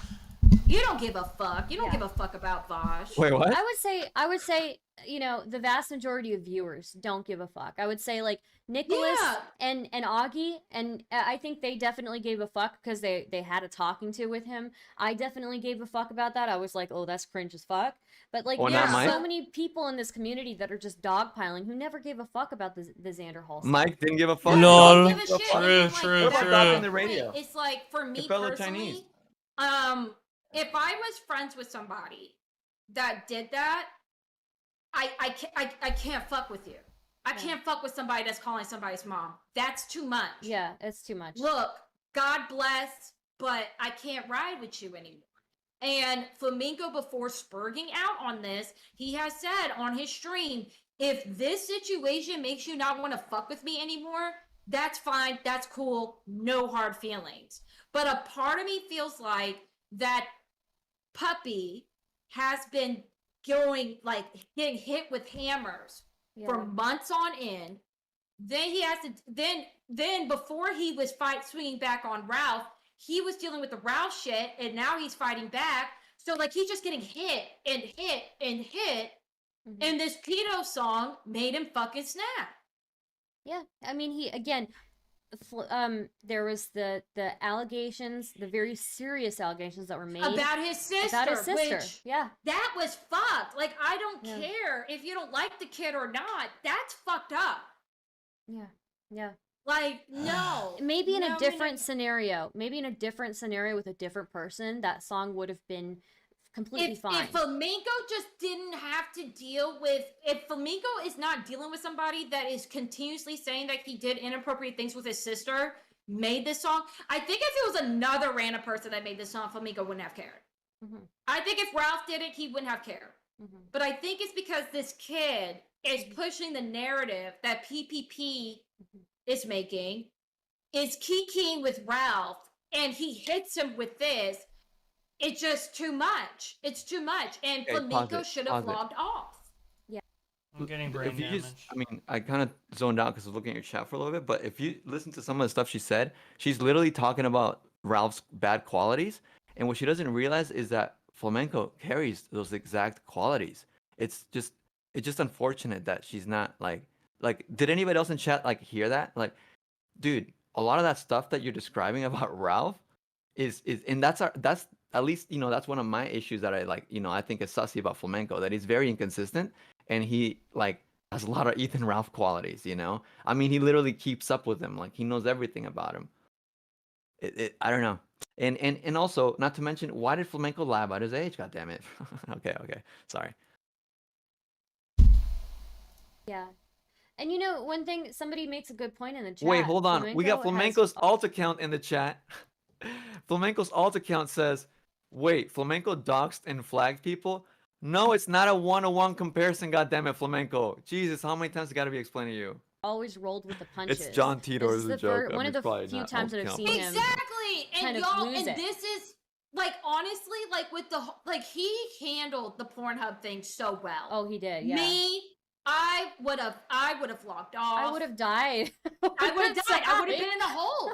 You don't give a fuck. You don't give a fuck about Vosh. Wait, what? I would say, you know, the vast majority of viewers don't give a fuck. I would say like Nicholas and Augie, and I think they definitely gave a fuck because they had a talking to with him. I definitely gave a fuck about that. I was like, oh, that's cringe as fuck. But like, there's so many people in this community that are just dogpiling who never gave a fuck about the Xanderhall stuff. Mike didn't give a fuck. Lol. True. It's like for me personally, if I was friends with somebody that did that, I can't fuck with you. I can't fuck with somebody that's calling somebody's mom. That's too much. Yeah, it's too much. Look, God bless, but I can't ride with you anymore. And Flamingo, before spurging out on this, he has said on his stream, if this situation makes you not want to fuck with me anymore, that's fine, that's cool, no hard feelings. But a part of me feels like that puppy has been getting hit with hammers for months on end. Then he has to then before he was swinging back on Ralph, he was dealing with the Ralph shit, and now he's fighting back. So like he's just getting hit and hit and hit, and this pedo song made him fucking snap. Yeah, I mean there was the allegations, the very serious allegations that were made about his sister. Which, yeah, that was fucked. Like I don't care if you don't like the kid or not. That's fucked up. Yeah. Like no. Maybe in a different scenario. Maybe in a different scenario with a different person, that song would have been completely fine. If Flamingo just didn't have to deal with, if Flamingo is not dealing with somebody that is continuously saying that he did inappropriate things with his sister, made this song, I think if it was another random person that made this song, Flamingo wouldn't have cared. I think if Ralph did it, he wouldn't have cared. But I think it's because this kid is pushing the narrative that PPP is making, is kikiing with Ralph, and he hits him with this. It's just too much. It's too much. And Flamingo should have logged off. Yeah. I'm getting brain damage. I mean, I kind of zoned out because I was looking at your chat for a little bit, but if you listen to some of the stuff she said, she's literally talking about Ralph's bad qualities. And what she doesn't realize is that Flamenco carries those exact qualities. It's just unfortunate that she's not like, did anybody else in chat like hear that? Like, dude, a lot of that stuff that you're describing about Ralph is and that's at least, you know, that's one of my issues that I like, you know, I think is sussy about Flamenco, that he's very inconsistent and he like has a lot of Ethan Ralph qualities, you know? I mean, he literally keeps up with him. Like he knows everything about him. I don't know. And also, not to mention, why did Flamenco lie about his age? God damn it. Okay. Sorry. Yeah. And you know, one thing, somebody makes a good point in the chat. Wait, hold on. We got Flamenco's alt account in the chat. Flamenco's alt account says, wait, Flamenco doxed and flagged people? No, it's not a one-on-one comparison, goddammit, Flamenco. Jesus, how many times I gotta be explaining to you? Always rolled with the punches. It's John Titor's a joke. One of the few times that I've seen him. Exactly! And y'all, and this is, like, honestly, like, with the, like, he handled the Pornhub thing so well. Oh, he did, yeah. Me, I would have logged off. I would have died. I would have died. I would have been in a hole.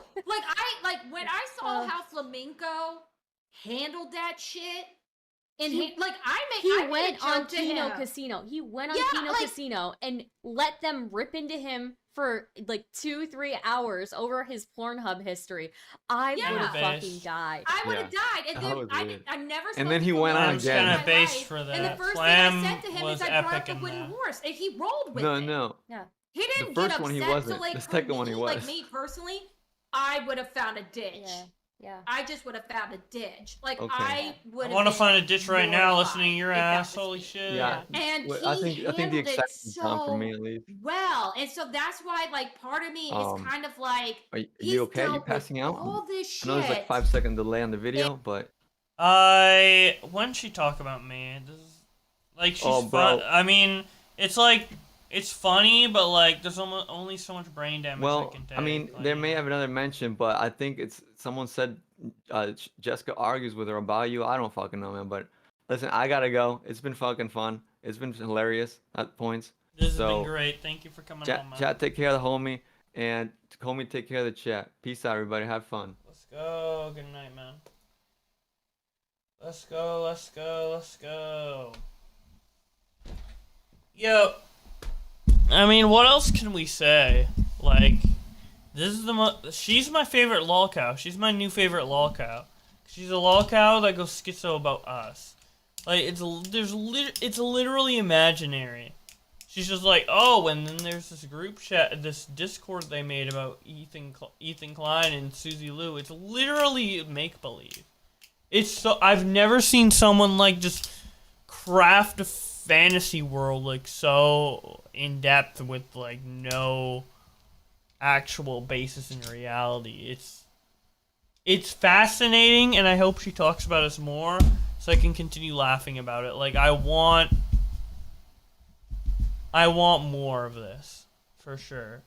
Like when I saw how Flamenco handled that shit, and he went on Kino Casino. He went on Kino Casino and let them rip into him for like 2-3 hours over his Pornhub history. I would have fucking died. I would have died. And then I never. And then he went on again. Kind of based for that. And the first Flam thing I said to him is, I brought the wooden horse, and he rolled with it. No. Yeah. He didn't the first get upset. one he wasn't. So, like, the second one he was. Like me personally, I would have found a ditch. Yeah. Yeah. I just would have found a ditch. Like Okay. I would. I want to find a ditch right now, listening to your if that ass. was Holy me. shit. Yeah. And Well, he I think the handled it excitement's gone for me so at least. well, and so that's why, like, part of me is kind of like, Are you he's okay? Are you dealt with passing out? all this I know there's like shit. 5-second delay on the video, but When she talk about me, like she's Oh, fun. bro. I mean, it's like it's funny, but like there's only so much brain damage I well, can take. I mean, like, there may have another mention, but I think it's someone said Jessica argues with her about you. I don't fucking know, man. But listen, I gotta go. It's been fucking fun. It's been hilarious at points. This has So, been great. Thank you for coming on, man. Chat, take care of the homie, and homie, take care of the chat. Peace out, everybody. Have fun. Let's go. Good night, man. Let's go. Let's go. Let's go. Yo. I mean, what else can we say? Like, this is she's my favorite lol cow. She's my new favorite lol cow. She's a lol cow that goes schizo about us. Like, it's literally imaginary. She's just like, oh, and then there's this group chat, this Discord they made about Ethan Klein and Susie Liu. It's literally make-believe. It's so, I've never seen someone, like, just craft a fantasy world, like, so in-depth with, like, no actual basis in reality. It's fascinating, and I hope she talks about us more so I can continue laughing about it. Like, I want more of this, for sure.